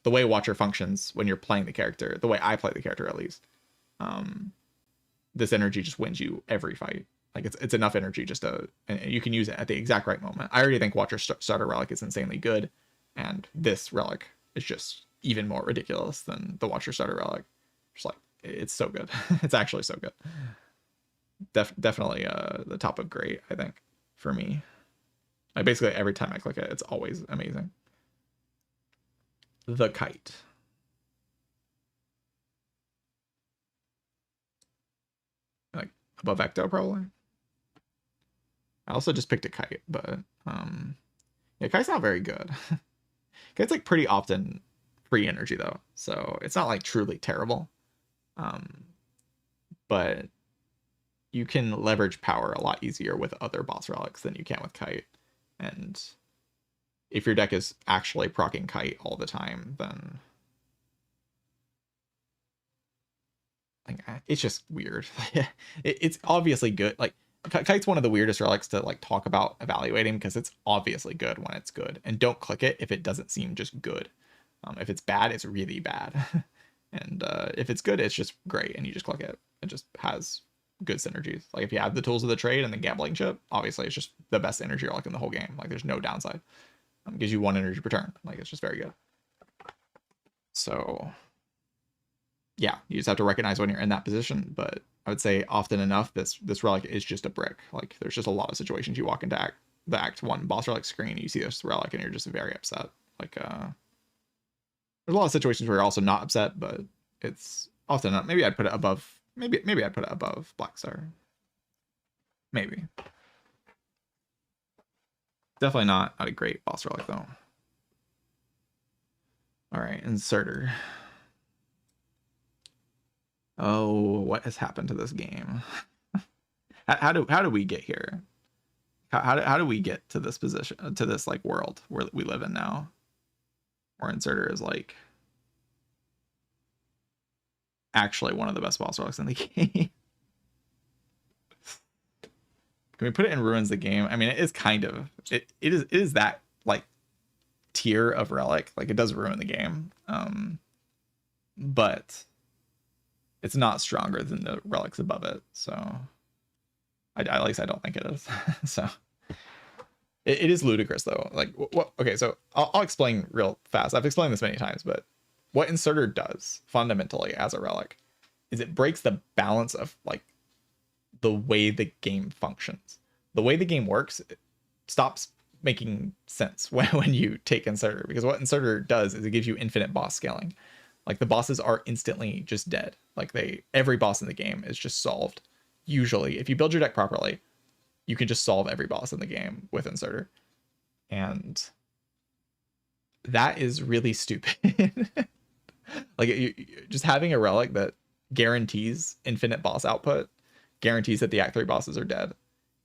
The way Watcher functions when you're playing the character, the way I play the character at least, this energy just wins you every fight. Like it's enough energy just to, and you can use it at the exact right moment. I already think Watcher Starter Relic is insanely good, and this relic is just even more ridiculous than the Watcher Starter Relic. Just like it's so good. It's actually so good. Definitely the top of great, I think, for me. Like basically every time I click it, it's always amazing. The Kite. Like above Ecto probably. I also just picked a Kite, but yeah, Kite's not very good. Kite's like pretty often free energy though, so it's not like truly terrible. But you can leverage power a lot easier with other boss relics than you can with Kite. And if your deck is actually proccing Kite all the time, then like it's just weird. It's obviously good. Like Kite's one of the weirdest relics to like talk about evaluating because it's obviously good when it's good, and don't click it if it doesn't seem just good. If it's bad, it's really bad, and if it's good, it's just great, and you just click it. It just has good synergies. Like if you have the tools of the trade and the gambling chip, obviously it's just the best energy relic in the whole game. Like there's no downside. Gives you 1 energy per turn. Like it's just very good. So yeah, you just have to recognize when you're in that position. But I would say often enough, this relic is just a brick. Like there's just a lot of situations you walk into the Act 1 boss relic screen, and you see this relic, and you're just very upset. Like there's a lot of situations where you're also not upset, but it's often not. Maybe I'd put it above. Maybe I'd put it above Black Star. Maybe. Definitely not a great boss relic though. All right, Inserter. Oh, what has happened to this game? how do we get here? How do we get to this position, to this like world where we live in now, where Inserter is like actually one of the best boss relics in the game? Can we put it in Ruins the game? I mean, it is kind of it is that like tier of relic. Like, it does ruin the game, but it's not stronger than the relics above it. So at least I don't think it is. So it is ludicrous though. Like, what? Okay, so I'll explain real fast. I've explained this many times, but what Inserter does fundamentally as a relic is it breaks the balance of like the way the game functions. The way the game works, it stops making sense when you take Inserter, because what Inserter does is it gives you infinite boss scaling. Like, the bosses are instantly just dead. Like, every boss in the game is just solved. Usually, if you build your deck properly, you can just solve every boss in the game with Inserter. And that is really stupid. Like, just having a relic that guarantees infinite boss output, guarantees that the Act 3 bosses are dead,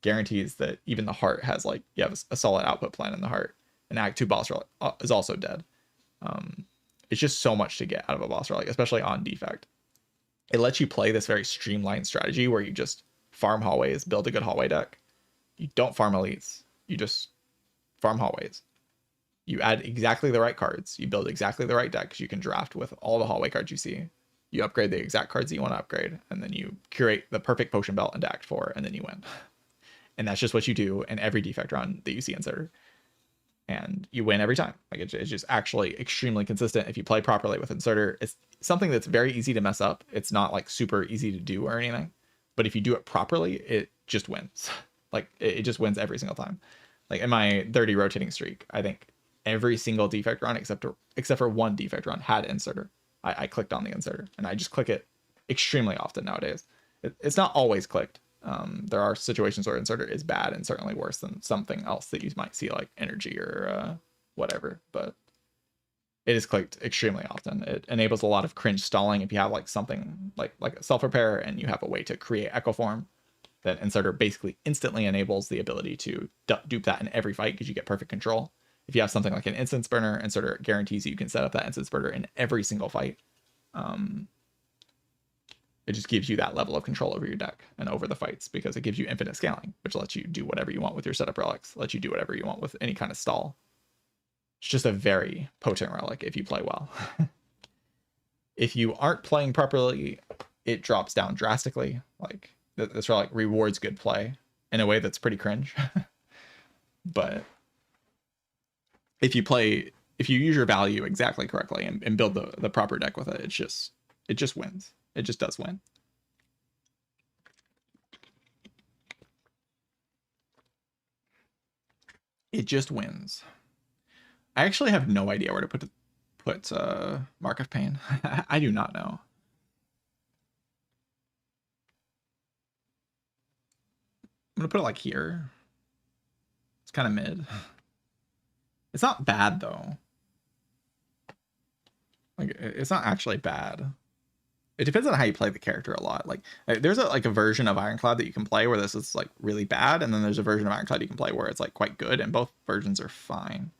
guarantees that even the heart has, like, you have a solid output plan in the heart. An Act 2 boss relic is also dead. It's just so much to get out of a boss relic, especially on defect. It lets you play this very streamlined strategy where you just farm hallways, build a good hallway deck. You don't farm elites. You just farm hallways. You add exactly the right cards. You build exactly the right decks. You can draft with all the hallway cards you see. You upgrade the exact cards that you want to upgrade, and then you curate the perfect potion belt into Act 4, and then you win. And that's just what you do in every defect run that you see Inserter. And you win every time. Like, it's just actually extremely consistent if you play properly with Inserter. It's something that's very easy to mess up. It's not like super easy to do or anything, but if you do it properly, it just wins. Like, it just wins every single time. Like, in my 30 rotating streak, I think every single defect run except for one defect run had Inserter. I clicked on the Inserter, and I just click it extremely often nowadays. It's not always clicked. There are situations where Inserter is bad and certainly worse than something else that you might see, like energy or whatever, but it is clicked extremely often. It enables a lot of cringe stalling if you have like something like a self-repair and you have a way to create Echo Form. Then Inserter basically instantly enables the ability to dupe that in every fight because you get perfect control. If you have something like an Instance Burner, Inserter guarantees you can set up that Instance Burner in every single fight. It just gives you that level of control over your deck and over the fights because it gives you infinite scaling, which lets you do whatever you want with your setup relics, lets you do whatever you want with any kind of stall. It's just a very potent relic if you play well. If you aren't playing properly, it drops down drastically. Like, this relic rewards good play in a way that's pretty cringe. But if you use your value exactly correctly and build the proper deck with it, it just wins. It just does win. It just wins. I actually have no idea where to put Mark of Pain. I do not know. I'm gonna put it like here. It's kind of mid. It's not bad though. Like, it's not actually bad. It depends on how you play the character a lot. Like, there's a version of Ironclad that you can play where this is like really bad, and then there's a version of Ironclad you can play where it's like quite good, and both versions are fine.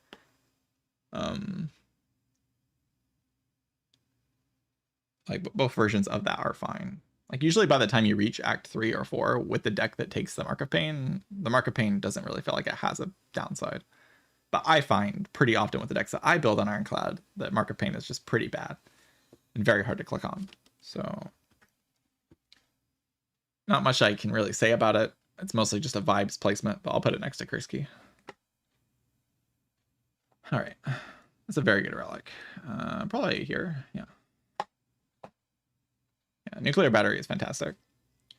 Like, both versions of that are fine. Like, usually by the time you reach Act 3 or 4 with the deck that takes the Mark of Pain, the Mark of Pain doesn't really feel like it has a downside. But I find pretty often with the decks that I build on Ironclad that Mark of Pain is just pretty bad and very hard to click on. So not much I can really say about it. It's mostly just a vibes placement, but I'll put it next to Kursky. All right. That's a very good relic. Probably here. Yeah. Yeah, Nuclear Battery is fantastic.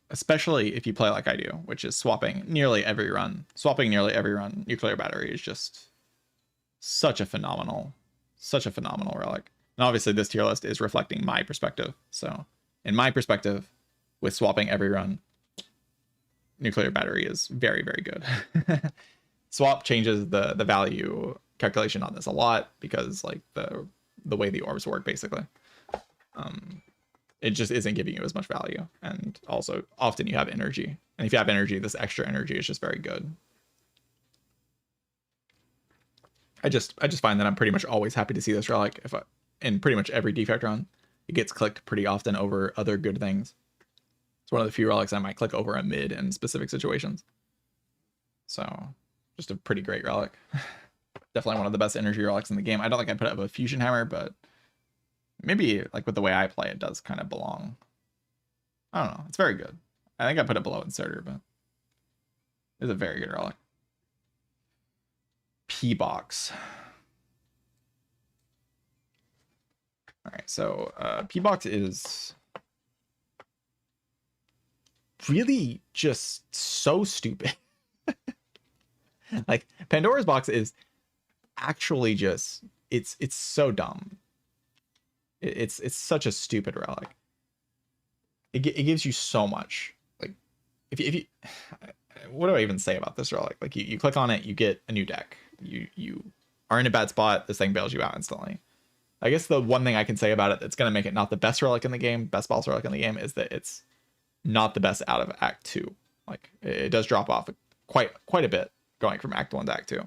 Especially if you play like I do, which is swapping nearly every run. Swapping nearly every run, Nuclear Battery is just such a phenomenal relic. And obviously this tier list is reflecting my perspective. So in my perspective, with swapping every run, Nuclear Battery is very, very good. Swap changes the value calculation on this a lot because like the way the orbs work basically. It just isn't giving you as much value. And also often you have energy. And if you have energy, this extra energy is just very good. I just find that I'm pretty much always happy to see this relic in pretty much every defect run. It gets clicked pretty often over other good things. It's one of the few relics I might click over a mid in specific situations. So just a pretty great relic. Definitely one of the best energy relics in the game. I don't think I put it up a fusion hammer, but maybe like with the way I play, it does kind of belong. I don't know. It's very good. I think I put it below inserter, but it's a very good relic. P-Box. All right, so P-Box is really just so stupid. Like Pandora's box is actually just it's so dumb. It's such a stupid relic. It gives you so much. Like if you what do I even say about this relic? Like you click on it, you get a new deck. You are in a bad spot, this thing bails you out instantly. I guess the one thing I can say about it that's going to make it not the best relic in the game, best boss relic in the game, is that it's not the best out of Act 2. Like it does drop off quite a bit going from Act 1 to Act 2.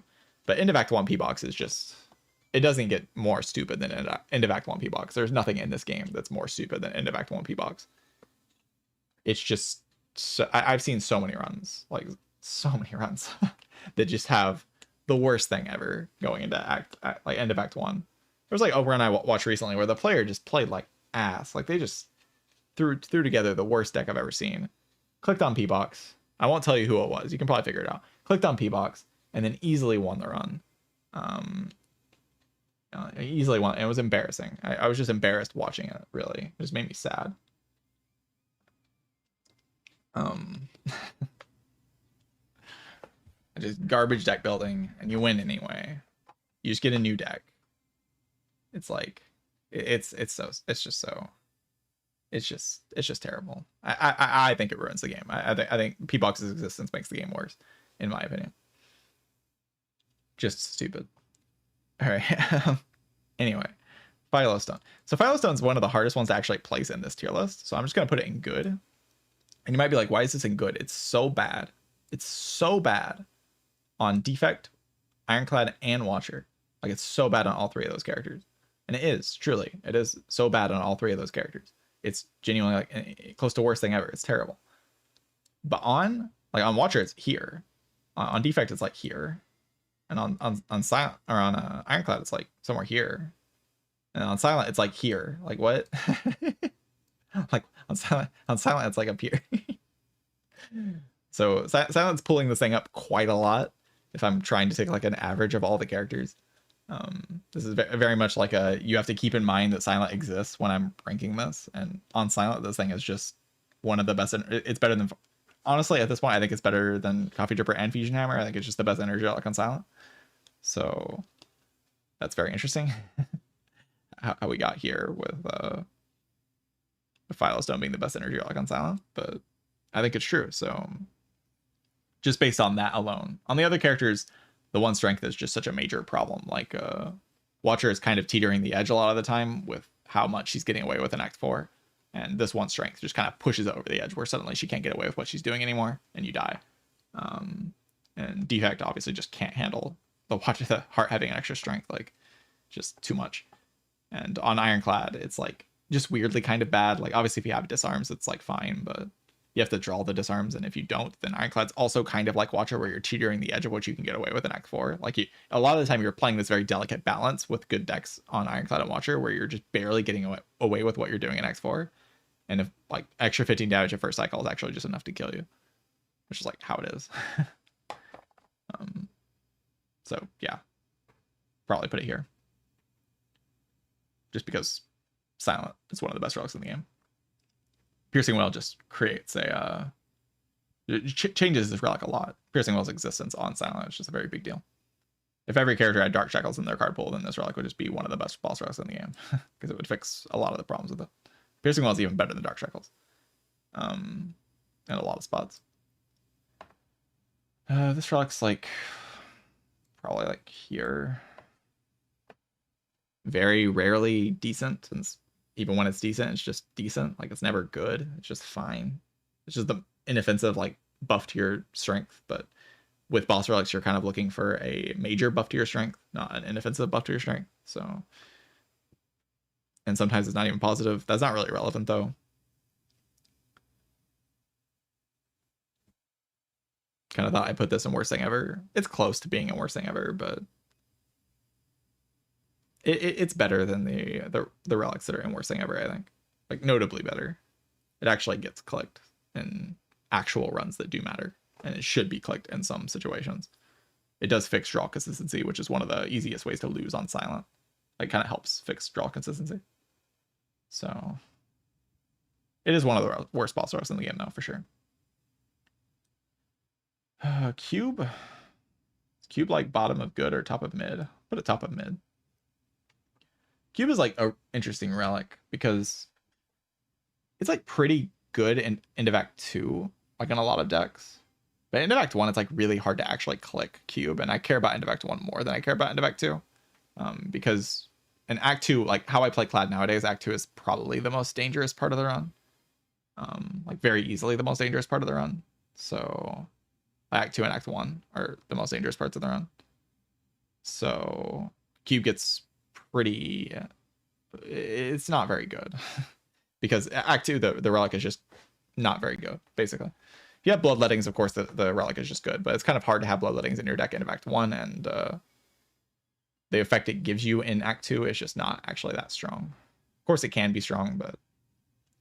But end of Act 1 P-Box is just, it doesn't get more stupid than end of Act 1 P-Box. There's nothing in this game that's more stupid than end of Act 1 P-Box. It's just, so, I've seen so many runs, like so many runs that just have the worst thing ever going into like end of Act 1. There was like a run I watched recently where the player just played like ass. Like they just threw together the worst deck I've ever seen. Clicked on P-Box. I won't tell you who it was. You can probably figure it out. Clicked on P-Box and then easily won the run. Easily won. It was embarrassing. I was just embarrassed watching it, really. It just made me sad. Just garbage deck building and you win anyway. You just get a new deck. It's like it's just terrible. I think it ruins the game. I think P-Box's existence makes the game worse, in my opinion. Just stupid. All right. Anyway, Philostone. So Philostone's one of the hardest ones to actually place in this tier list. So I'm just gonna put it in good. And you might be like, why is this in good? It's so bad. It's so bad on Defect, Ironclad, and Watcher. Like it's so bad on all three of those characters. And it is, truly. It is so bad on all three of those characters. It's genuinely like close to worst thing ever. It's terrible. But on Watcher, it's here. On Defect, it's like here. And on Silent, or on Ironclad, it's like somewhere here. And on Silent, it's like here. Like what? Like on Silent, it's like up here. So Silent's pulling this thing up quite a lot. If I'm trying to take like an average of all the characters, this is very much like you have to keep in mind that Silent exists when I'm ranking this. And on Silent, this thing is just one of the best. It's better than, honestly, at this point, I think it's better than Coffee Dripper and Fusion Hammer. I think it's just the best energy relic on Silent. So that's very interesting. how we got here with Philostone being the best energy relic on Silent, but I think it's true. So just based on that alone. On the other characters, the one strength is just such a major problem. Like Watcher is kind of teetering the edge a lot of the time with how much she's getting away with in Act 4. And this one strength just kind of pushes it over the edge where suddenly she can't get away with what she's doing anymore and you die. And Defect obviously just can't handle the Watcher, the heart having an extra strength, like just too much. And on Ironclad, it's like just weirdly kind of bad. Like obviously if you have disarms, it's like fine, but you have to draw the disarms, and if you don't, then Ironclad's also kind of like Watcher, where you're teetering the edge of what you can get away with in Act 4. Like a lot of the time, you're playing this very delicate balance with good decks on Ironclad and Watcher, where you're just barely getting away with what you're doing in Act 4. And if like extra 15 damage at first cycle is actually just enough to kill you, which is like how it is. So yeah, probably put it here, just because Silent is one of the best relics in the game. Piercing Well just creates changes this relic a lot. Piercing Well's existence on Silent is just a very big deal. If every character had Dark Shackles in their card pool, then this relic would just be one of the best boss relics in the game, because it would fix a lot of the problems with it. Piercing Well is even better than Dark Shackles, in a lot of spots. This relic's like probably like here. Very rarely decent, and even when it's decent, it's just decent. Like it's never good. It's just fine. It's just the inoffensive like buff to your strength. But with boss relics, you're kind of looking for a major buff to your strength, not an inoffensive buff to your strength. So, and sometimes it's not even positive. That's not really relevant though. Kind of thought I put this in worst thing ever. It's close to being in worst thing ever, but It's better than the relics that are in Worst Thing Ever, I think. Like, notably better. It actually gets clicked in actual runs that do matter, and it should be clicked in some situations. It does fix draw consistency, which is one of the easiest ways to lose on silent. It kind of helps fix draw consistency. So it is one of the worst boss rush in the game, though, for sure. Cube. Is Cube like bottom of good or top of mid? Put it top of mid. Cube is like a interesting relic because it's like pretty good in End of Act 2, like in a lot of decks. But End of Act 1, it's like really hard to actually click Cube, and I care about End of Act 1 more than I care about End of Act 2. Because in Act 2, like how I play Clad nowadays, Act 2 is probably the most dangerous part of the run. Like very easily the most dangerous part of the run. So Act 2 and Act 1 are the most dangerous parts of the run. So Cube gets pretty... it's not very good. Because Act 2, the relic is just not very good, basically. If you have Bloodlettings, of course, the relic is just good, but it's kind of hard to have Bloodlettings in your deck End of Act 1, and the effect it gives you in Act 2 is just not actually that strong. Of course, it can be strong, but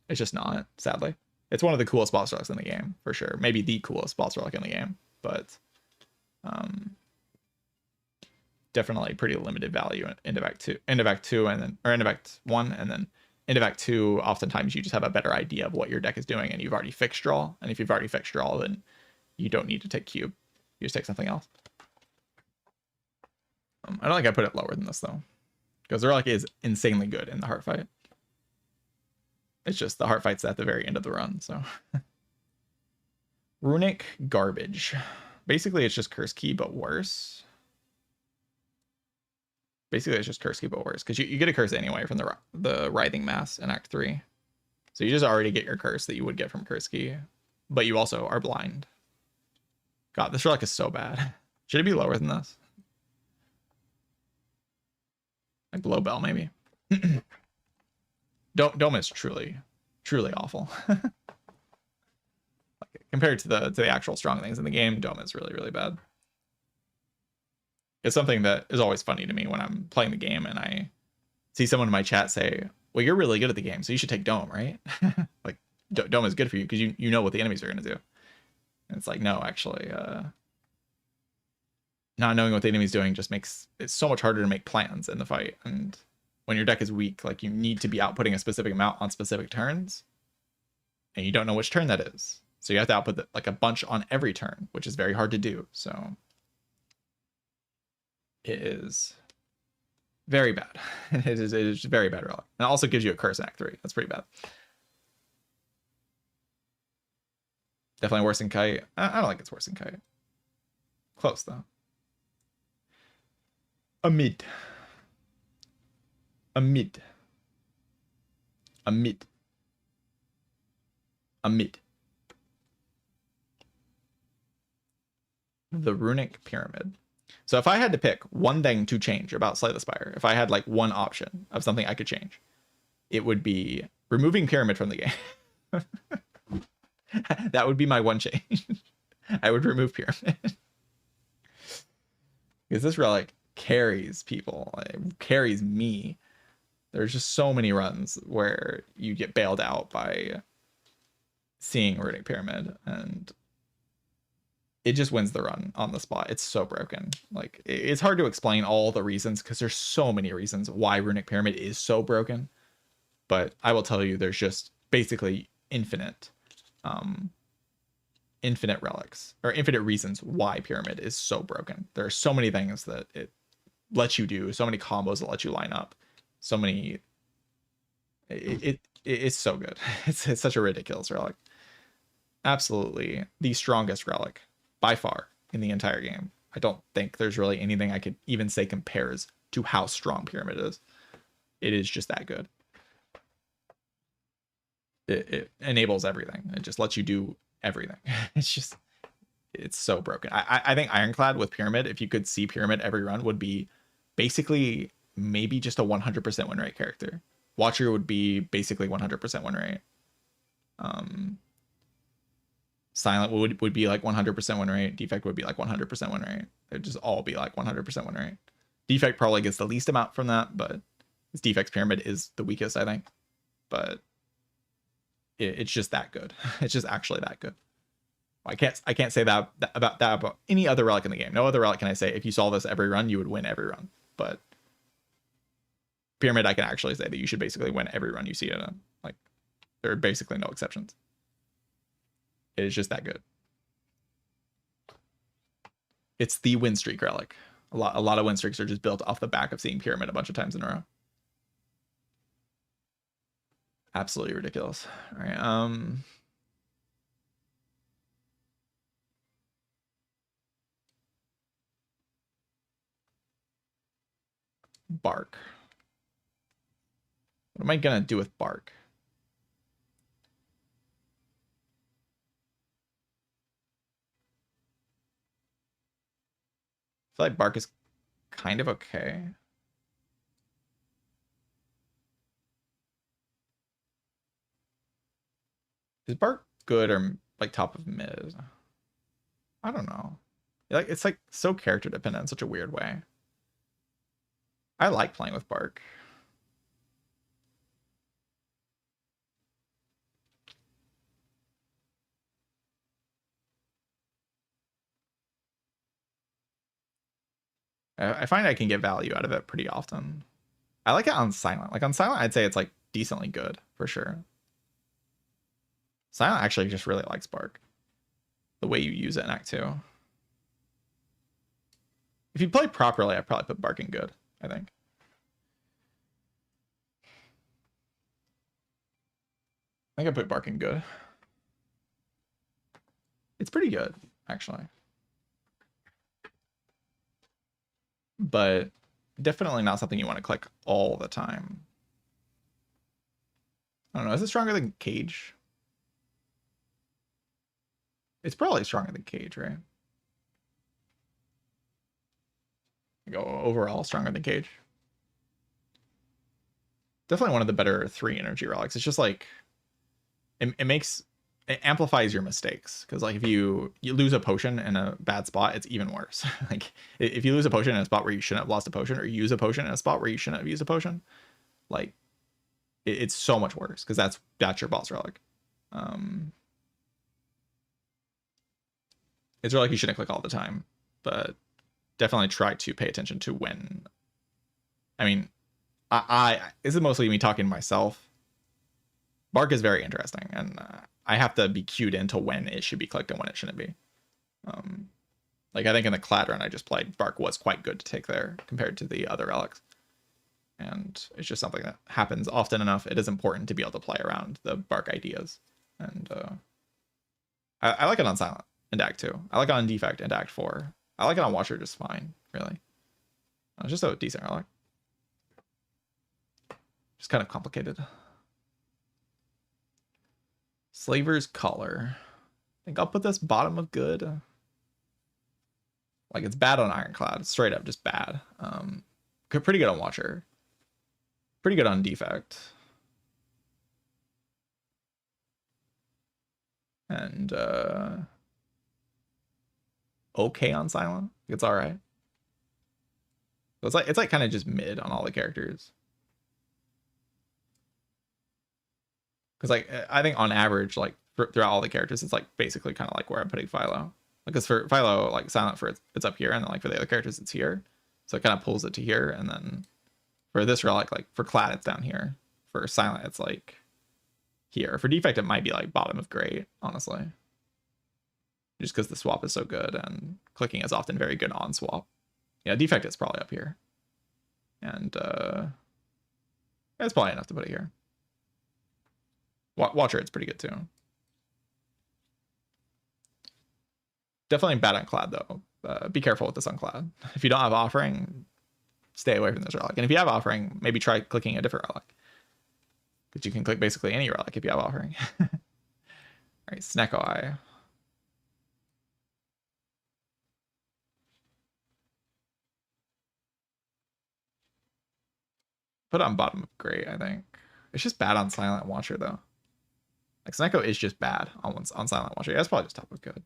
it's just not, sadly. It's one of the coolest boss relics in the game, for sure. Maybe the coolest boss relic in the game, but definitely pretty limited value in End of Act 2, and then, or End of Act 1, and then End of Act 2, oftentimes you just have a better idea of what your deck is doing, and you've already fixed draw. And if you've already fixed draw, then you don't need to take Cube. You just take something else. I don't think I put it lower than this, though. Because the relic is insanely good in the heart fight. It's just the heart fight's at the very end of the run, so. Runic garbage. Basically, it's just Curse Key, but worse. Basically, it's just Curse Key, but worse. Because you get a curse anyway from the Writhing Mass in Act 3. So you just already get your curse that you would get from Curse Key. But you also are blind. God, this relic is so bad. Should it be lower than this? Like below Bell, maybe? Dome is truly awful. Like, compared to the actual strong things in the game, Dome is really, really bad. It's something that is always funny to me when I'm playing the game and I see someone in my chat say, well, you're really good at the game, so you should take Dome, right? Like, Dome is good for you because you know what the enemies are going to do. And it's like, no, actually, not knowing what the enemy's doing just makes it so much harder to make plans in the fight. And when your deck is weak, like, you need to be outputting a specific amount on specific turns, and you don't know which turn that is. So you have to output like a bunch on every turn, which is very hard to do. So it is very bad. It is very bad relic. And it also gives you a curse in Act 3. That's pretty bad. Definitely worse than Kite. I don't think it's worse than Kite. Close, though. A mid. A mid. A mid. A mid. The Runic Pyramid. So if I had to pick one thing to change about Slay the Spire, if I had like one option of something I could change, it would be removing Pyramid from the game. That would be my one change. I would remove Pyramid. Because this relic carries people. It carries me. There's just so many runs where you get bailed out by seeing Runic Pyramid, and it just wins the run on the spot. It's so broken. Like, it's hard to explain all the reasons because there's so many reasons why Runic Pyramid is so broken. But I will tell you, there's just basically infinite relics, or infinite reasons why Pyramid is so broken. There are so many things that it lets you do, so many combos that let you line up, so many. It's so good. It's such a ridiculous relic. Absolutely the strongest relic by far in the entire game. I don't think there's really anything I could even say compares to how strong Pyramid is. It is just that good. It enables everything. It just lets you do everything. It's so broken. I think Ironclad with Pyramid, if you could see Pyramid every run, would be basically maybe just a 100% win rate character. Watcher would be basically 100% win rate. Silent would be like 100% win rate. Defect would be like 100% win rate. It'd just all be like 100% win rate. Defect probably gets the least amount from that, but his Defect's Pyramid is the weakest, I think. But it's just that good. It's just actually that good. I can't say that about any other relic in the game. No other relic can I say if you saw this every run, you would win every run. But Pyramid, I can actually say that you should basically win every run you see it in. Like, there are basically no exceptions. It is just that good. It's the win streak relic. A lot of win streaks are just built off the back of seeing Pyramid a bunch of times in a row. Absolutely ridiculous. All right. Bark. What am I gonna do with Bark? I feel like Bark is kind of okay. Is Bark good or like top of mid? I don't know. Like, it's like so character dependent in such a weird way. I like playing with Bark. I find I can get value out of it pretty often. I like it on Silent. Like on Silent, I'd say it's like decently good for sure. Silent actually just really likes Bark. The way you use it in Act 2. If you play properly, I'd probably put Bark in good, I think. I put Bark in good. It's pretty good, actually. But definitely not something you want to click all the time. I don't know. Is it stronger than Cage? It's probably stronger than Cage, right? Go overall stronger than Cage. Definitely one of the better 3 energy relics. It's just like it amplifies your mistakes, because like if you lose a potion in a bad spot, it's even worse. Like if you lose a potion in a spot where you shouldn't have lost a potion, or you use a potion in a spot where you shouldn't have used a potion, like it's so much worse, because that's your boss relic. It's a relic you shouldn't click all the time, but definitely try to pay attention to when. I mean, this is mostly me talking to myself. Bark is very interesting, and I have to be cued into when it should be clicked and when it shouldn't be. Like I think in the Clad run I just played, Bark was quite good to take there compared to the other relics. And it's just something that happens often enough. It is important to be able to play around the Bark ideas. And I like it on Silent in Act 2. I like it on Defect in Act 4. I like it on Watcher just fine, really. It's just a decent relic. Just kind of complicated. Slaver's Collar. I think I'll put this bottom of good. Like it's bad on Ironclad, straight up just bad. Pretty good on Watcher. Pretty good on Defect. And okay on Silent. It's all right. So it's like kind of just mid on all the characters. Because like I think on average, like throughout all the characters, it's like basically kind of like where I'm putting Philo. Because for Philo, like Silent for it's up here, and then like for the other characters, it's here. So it kind of pulls it to here, and then for this relic, like for Clad, it's down here. For Silent, it's like here. For Defect, it might be like bottom of great, honestly. Just because the swap is so good, and clicking is often very good on swap. Yeah, Defect is probably up here. And it's probably enough to put it here. Watcher, it's pretty good too. Definitely bad on Clad though. Be careful with this on Clad. If you don't have Offering, stay away from this relic. And if you have Offering, maybe try clicking a different relic. Because you can click basically any relic if you have Offering. All right, Snecko Eye. Put it on bottom of great, I think. It's just bad on Silent Watcher though. Like Snecko is just bad on Silent Watcher. Yeah, it's probably just top of good.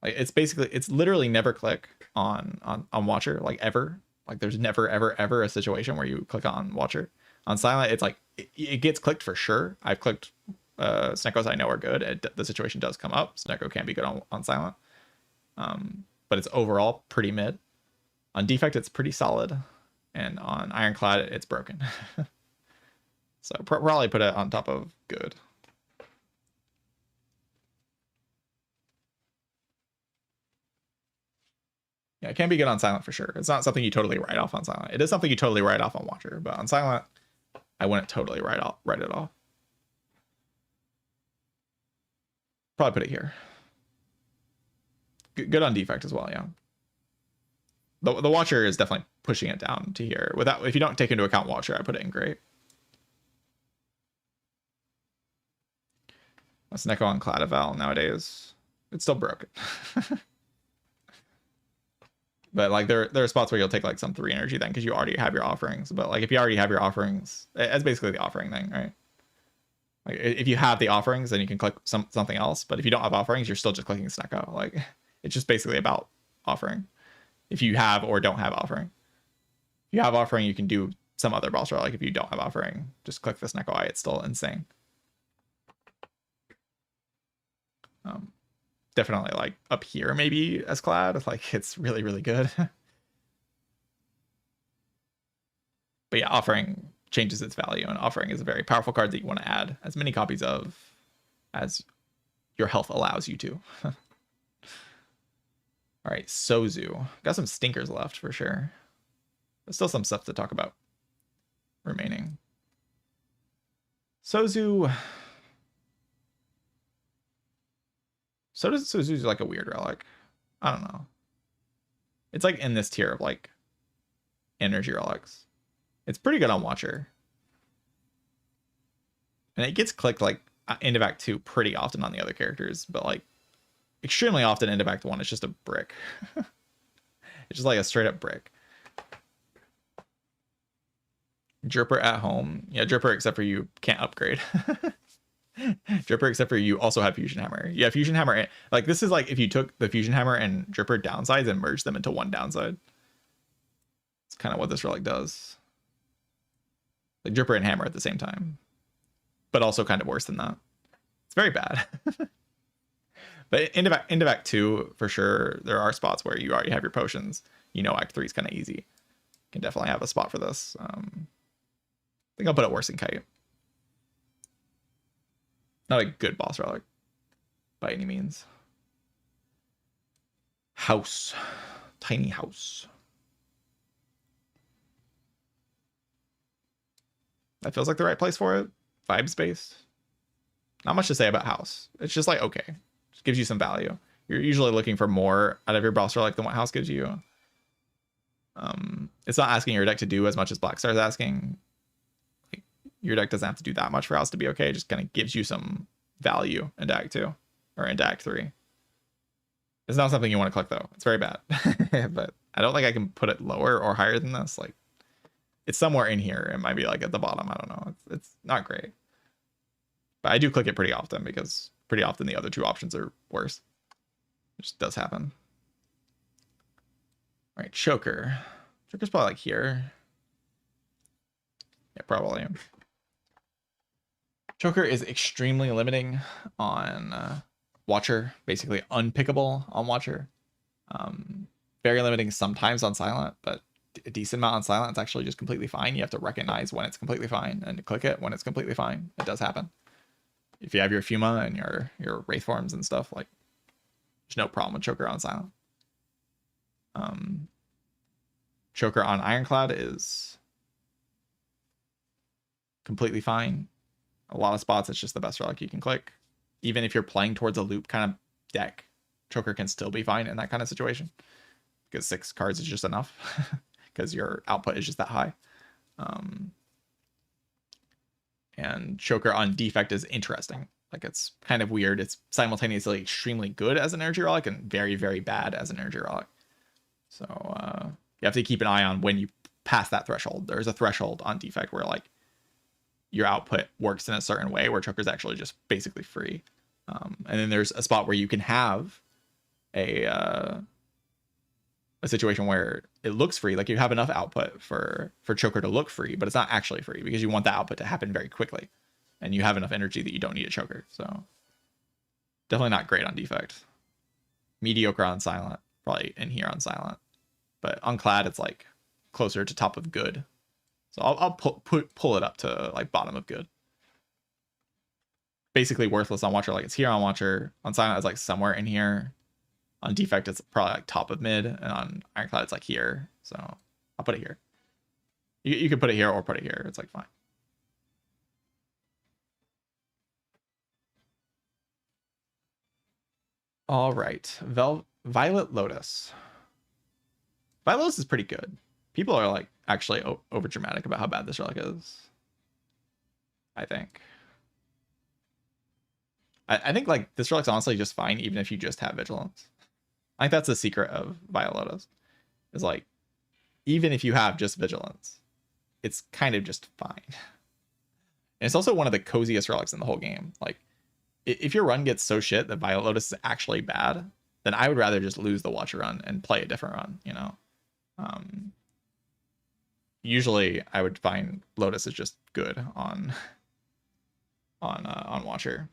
Like it's literally never click on Watcher, like ever. Like there's never ever a situation where you click on Watcher. On Silent, it's like it gets clicked for sure. I've clicked Snekkos I know are good. The situation does come up. Snecko can be good on Silent. But it's overall pretty mid. On Defect, it's pretty solid. And on Ironclad, it's broken. So probably put it on top of good. Yeah, it can be good on Silent for sure. It's not something you totally write off on Silent. It is something you totally write off on Watcher, but on Silent, I wouldn't totally write it off. Probably put it here. Good on Defect as well, yeah. The Watcher is definitely pushing it down to here. If you don't take into account Watcher, I put it in great. That's Neko on Cladaval nowadays. It's still broken. But like there are spots where you'll take like some 3 energy then because you already have your offerings. But like if you already have your offerings, it's basically the offering thing, right? Like if you have the offerings, then you can click something else. But if you don't have offerings, you're still just clicking Snecko. Like it's just basically about offering. If you have or don't have offering. If you have offering, you can do some other boss roll. Like if you don't have offering, just click the Snecko Eye. It's still insane. Definitely like up here maybe as Clad. Like it's really, really good. But yeah, offering changes its value, and offering is a very powerful card that you want to add as many copies of as your health allows you to. All right, Sozu. Got some stinkers left for sure. There's still some stuff to talk about remaining. Sozu. Sozu's like a weird relic. I don't know. It's like in this tier of like energy relics. It's pretty good on Watcher. And it gets clicked like into Act 2 pretty often on the other characters, but like extremely often into Act 1 it's just a brick. It's just like a straight up brick. Dripper at home. Yeah, Dripper except for you can't upgrade. Dripper except for you also have Fusion Hammer. Yeah, Fusion Hammer. Like this is like if you took the Fusion Hammer and Dripper downsides and merged them into one downside. It's kind of what this relic does. Like Dripper and Hammer at the same time. But also kind of worse than that. It's very bad. But into Act 2, for sure, there are spots where you already have your potions. You know Act 3 is kind of easy. Can definitely have a spot for this. I think I'll put it worse than Kite. Not a good boss relic by any means. House. Tiny house. That feels like the right place for it. Vibes based. Not much to say about house. It's just like, okay. Just gives you some value. You're usually looking for more out of your boss relic than what house gives you. It's not asking your deck to do as much as Black Star's asking. Like, your deck doesn't have to do that much for house to be okay. It just kind of gives you some value into Act 2 or into Act 3. It's not something you want to click though. It's very bad. But I don't think I can put it lower or higher than this. Like it's somewhere in here. It might be like at the bottom. I don't know. It's not great. But I do click it pretty often because pretty often the other two options are worse. It just does happen. All right, Choker. Choker's probably like here. Yeah, probably. Choker is extremely limiting on Watcher, basically unpickable on Watcher. Very limiting sometimes on Silent, but a decent amount on Silent. It's actually just completely fine. You have to recognize when it's completely fine and click it when it's completely fine. It does happen. If you have your Fuma and your Wraith forms and stuff, like there's no problem with Choker on Silent. Choker on Ironclad is completely fine. A lot of spots, it's just the best relic you can click. Even if you're playing towards a loop kind of deck, Choker can still be fine in that kind of situation. Because 6 cards is just enough. Because your output is just that high. And Choker on Defect is interesting. Like it's kind of weird. It's simultaneously extremely good as an energy relic and very, very bad as an energy relic. So you have to keep an eye on when you pass that threshold. There's a threshold on Defect where like your output works in a certain way where Choker's actually just basically free. And then there's a spot where you can have a situation where it looks free, like you have enough output for choker to look free, but it's not actually free because you want the output to happen very quickly, and you have enough energy that you don't need a choker. So definitely not great on defect. Mediocre on silent, probably in here on silent, but on clad it's like closer to top of good. So I'll pull it up to like bottom of good. Basically worthless on watcher, like it's here on watcher. On silent it's like somewhere in here. On defect it's probably like top of mid, and on ironclad it's like here. So I'll put it here. You can put it here or put it here. It's like fine. All right, Violet Lotus. Violet Lotus is pretty good. People are like actually over dramatic about how bad this relic is. I think. I think like this relic's honestly just fine, even if you just have vigilance. I think that's the secret of Violet Lotus. Is like, even if you have just vigilance, it's kind of just fine. And it's also one of the coziest relics in the whole game. Like, if your run gets so shit that Violet Lotus is actually bad, then I would rather just lose the Watcher run and play a different run, you know? Usually I would find Lotus is just good on Watcher.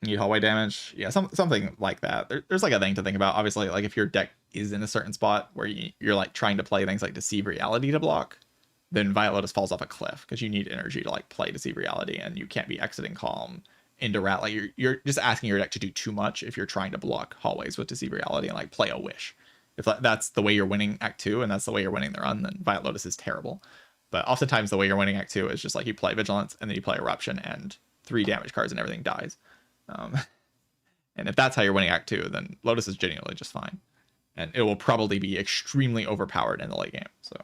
Need hallway damage, yeah, something like that. There's like a thing to think about. Obviously, like if your deck is in a certain spot where you're like trying to play things like Deceive Reality to block, then Violet Lotus falls off a cliff because you need energy to like play Deceive Reality, and you can't be exiting Calm into Rat. Like you're just asking your deck to do too much if you're trying to block hallways with Deceive Reality and like play a Wish. If that's the way you're winning Act 2 and that's the way you're winning the run, then Violet Lotus is terrible. But oftentimes the way you're winning Act 2 is just like you play Vigilance and then you play Eruption and 3 damage cards and everything dies. And if that's how you're winning Act 2, then Lotus is genuinely just fine. And it will probably be extremely overpowered in the late game. So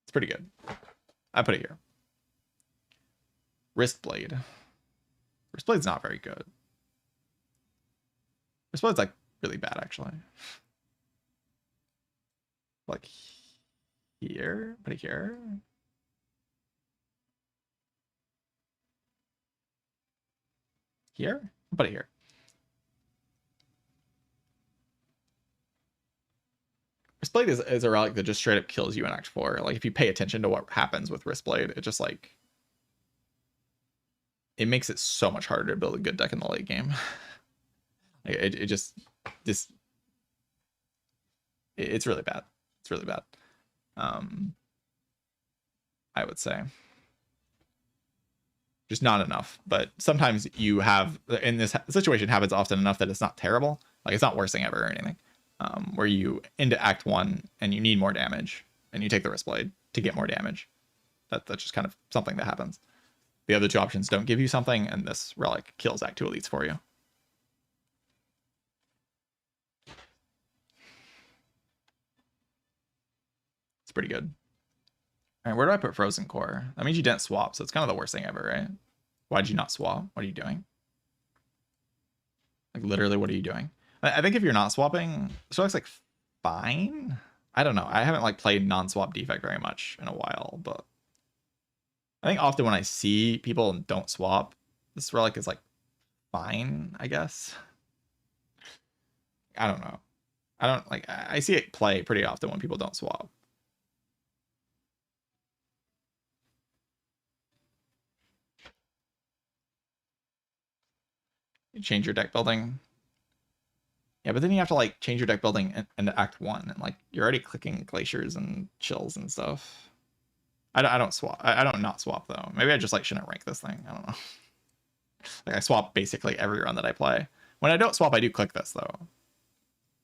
it's pretty good. I put it here. Wristblade. Wristblade's not very good. Wristblade's like really bad, actually. Like here? Put it here. Here? I'll put it here. Wristblade is a relic that just straight up kills you in Act 4. Like, if you pay attention to what happens with Wristblade, it just, like... It makes it so much harder to build a good deck in the late game. It just... It's really bad. It's really bad. I would say. Just not enough. But sometimes you have... In this situation, it happens often enough that it's not terrible. Like, it's not worst thing ever or anything. Where you into Act 1 and you need more damage and you take the Wristblade to get more damage. That's just kind of something that happens. The other two options don't give you something, and this relic kills Act 2 elites for you. It's pretty good. All right, where do I put Frozen Core? That means you didn't swap, so it's kind of the worst thing ever, right? Why'd you not swap? What are you doing? Like, literally, what are you doing? I think if you're not swapping, so it's like fine. I don't know. I haven't like played non-swap defect very much in a while, but I think often when I see people don't swap, this relic is like fine, I guess. I don't know. I see it play pretty often when people don't swap. You change your deck building. Yeah, but then you have to like change your deck building into Act 1, and like you're already clicking glaciers and chills and stuff. I don't swap. I don't not swap though. Maybe I just like shouldn't rank this thing. I don't know. Like I swap basically every run that I play. When I don't swap, I do click this though.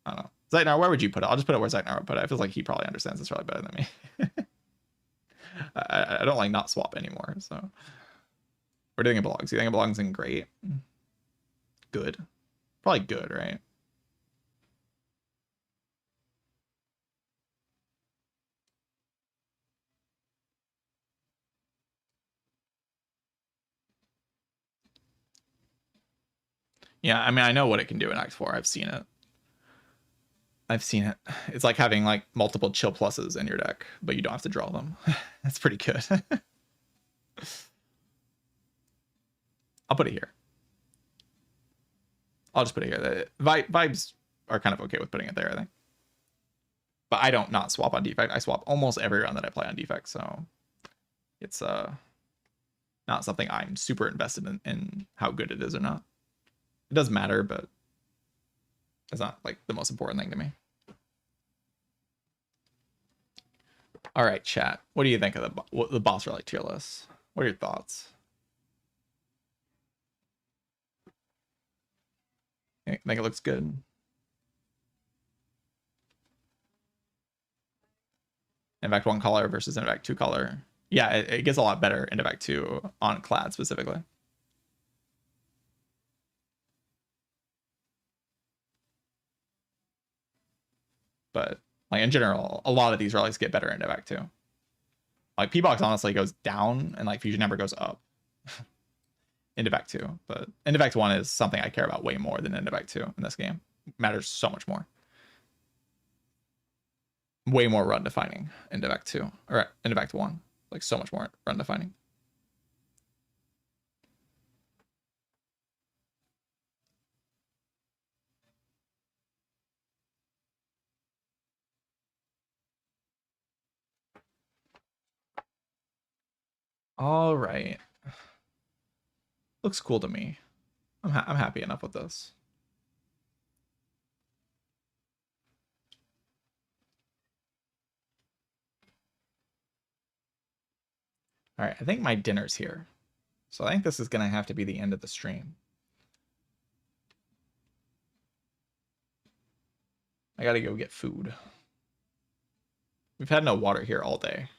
I don't know. Zeitnar, where would you put it? I'll just put it where Zeitnar would put it. I feel like he probably understands this really better than me. I don't like not swap anymore. So where do you think it belongs? You think it belongs in great? Good. Probably good, right? Yeah, I mean, I know what it can do in Act 4. I've seen it. It's like having like multiple chill pluses in your deck, but you don't have to draw them. That's pretty good. put it here. I'll just put it here. The vibes are kind of okay with putting it there, I think. But I don't not swap on defect. I swap almost every round that I play on defect, so it's not something I'm super invested in how good it is or not. It does matter, but it's not like the most important thing to me. All right, chat. What do you think of the boss relic tier list? What are your thoughts? I think it looks good. Invact 1 color versus Invact 2 color. Yeah, it gets a lot better in Invact 2 on Clad specifically. But like in general, a lot of these relics get better in Invact 2. Like P-Box honestly goes down and like Fusion Ember goes up. Invact 2, but Invact 1 is something I care about way more than Invact 2 in this game. It matters so much more. Way more run defining in Invact 2 or Invact 1. Like so much more run defining. All right. Looks cool to me. I'm happy enough with this. All right, I think my dinner's here. So I think this is going to have to be the end of the stream. I got to go get food. We've had no water here all day.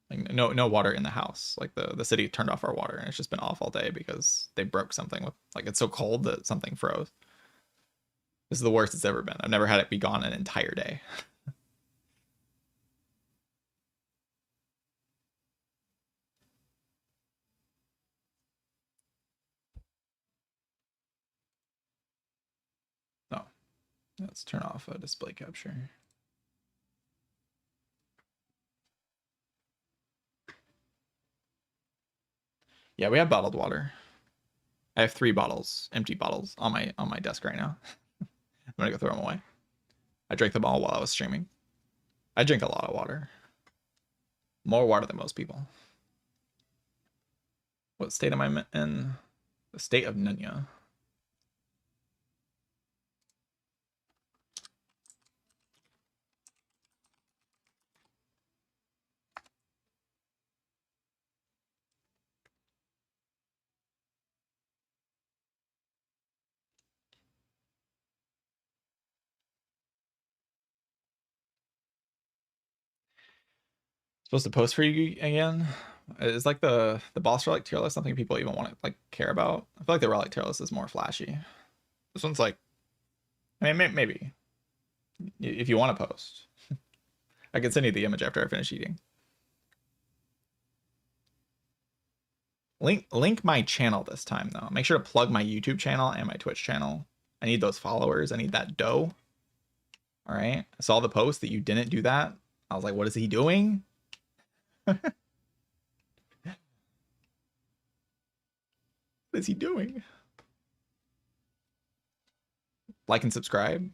Like no water in the house. Like the city turned off our water and it's just been off all day because they broke something with like it's so cold that something froze. This is the worst it's ever been. I've never had it be gone an entire day. Oh, let's turn off a display capture. Yeah, we have bottled water. I have 3 bottles, empty bottles on my desk right now. I'm gonna go throw them away. I drank them all while I was streaming. I drink a lot of water. More water than most people. What state am I in? The state of Nunya. Supposed to post for you again? Is like the boss relic tier list something people even want to like care about? I feel like the relic tier list is more flashy. This one's like, I mean, maybe if you want to post, I can send you the image after I finish eating. Link my channel this time though. Make sure to plug my YouTube channel and my Twitch channel. I need those followers. I need that dough. All right. I saw the post that you didn't do that. I was like, what is he doing? What is he doing? Like and subscribe.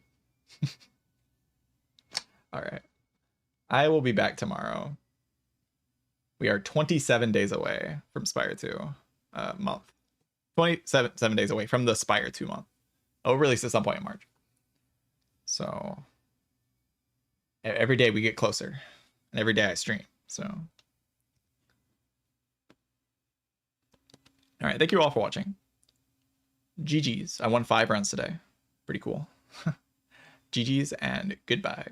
All right. I will be back tomorrow. We are 27 days away from Spire 2 month. 27 days away from the Spire 2 month. I'll release at some point in March. So every day we get closer. And every day I stream. So all right, thank you all for watching. GG's. I won 5 runs today. Pretty cool. GG's and goodbye.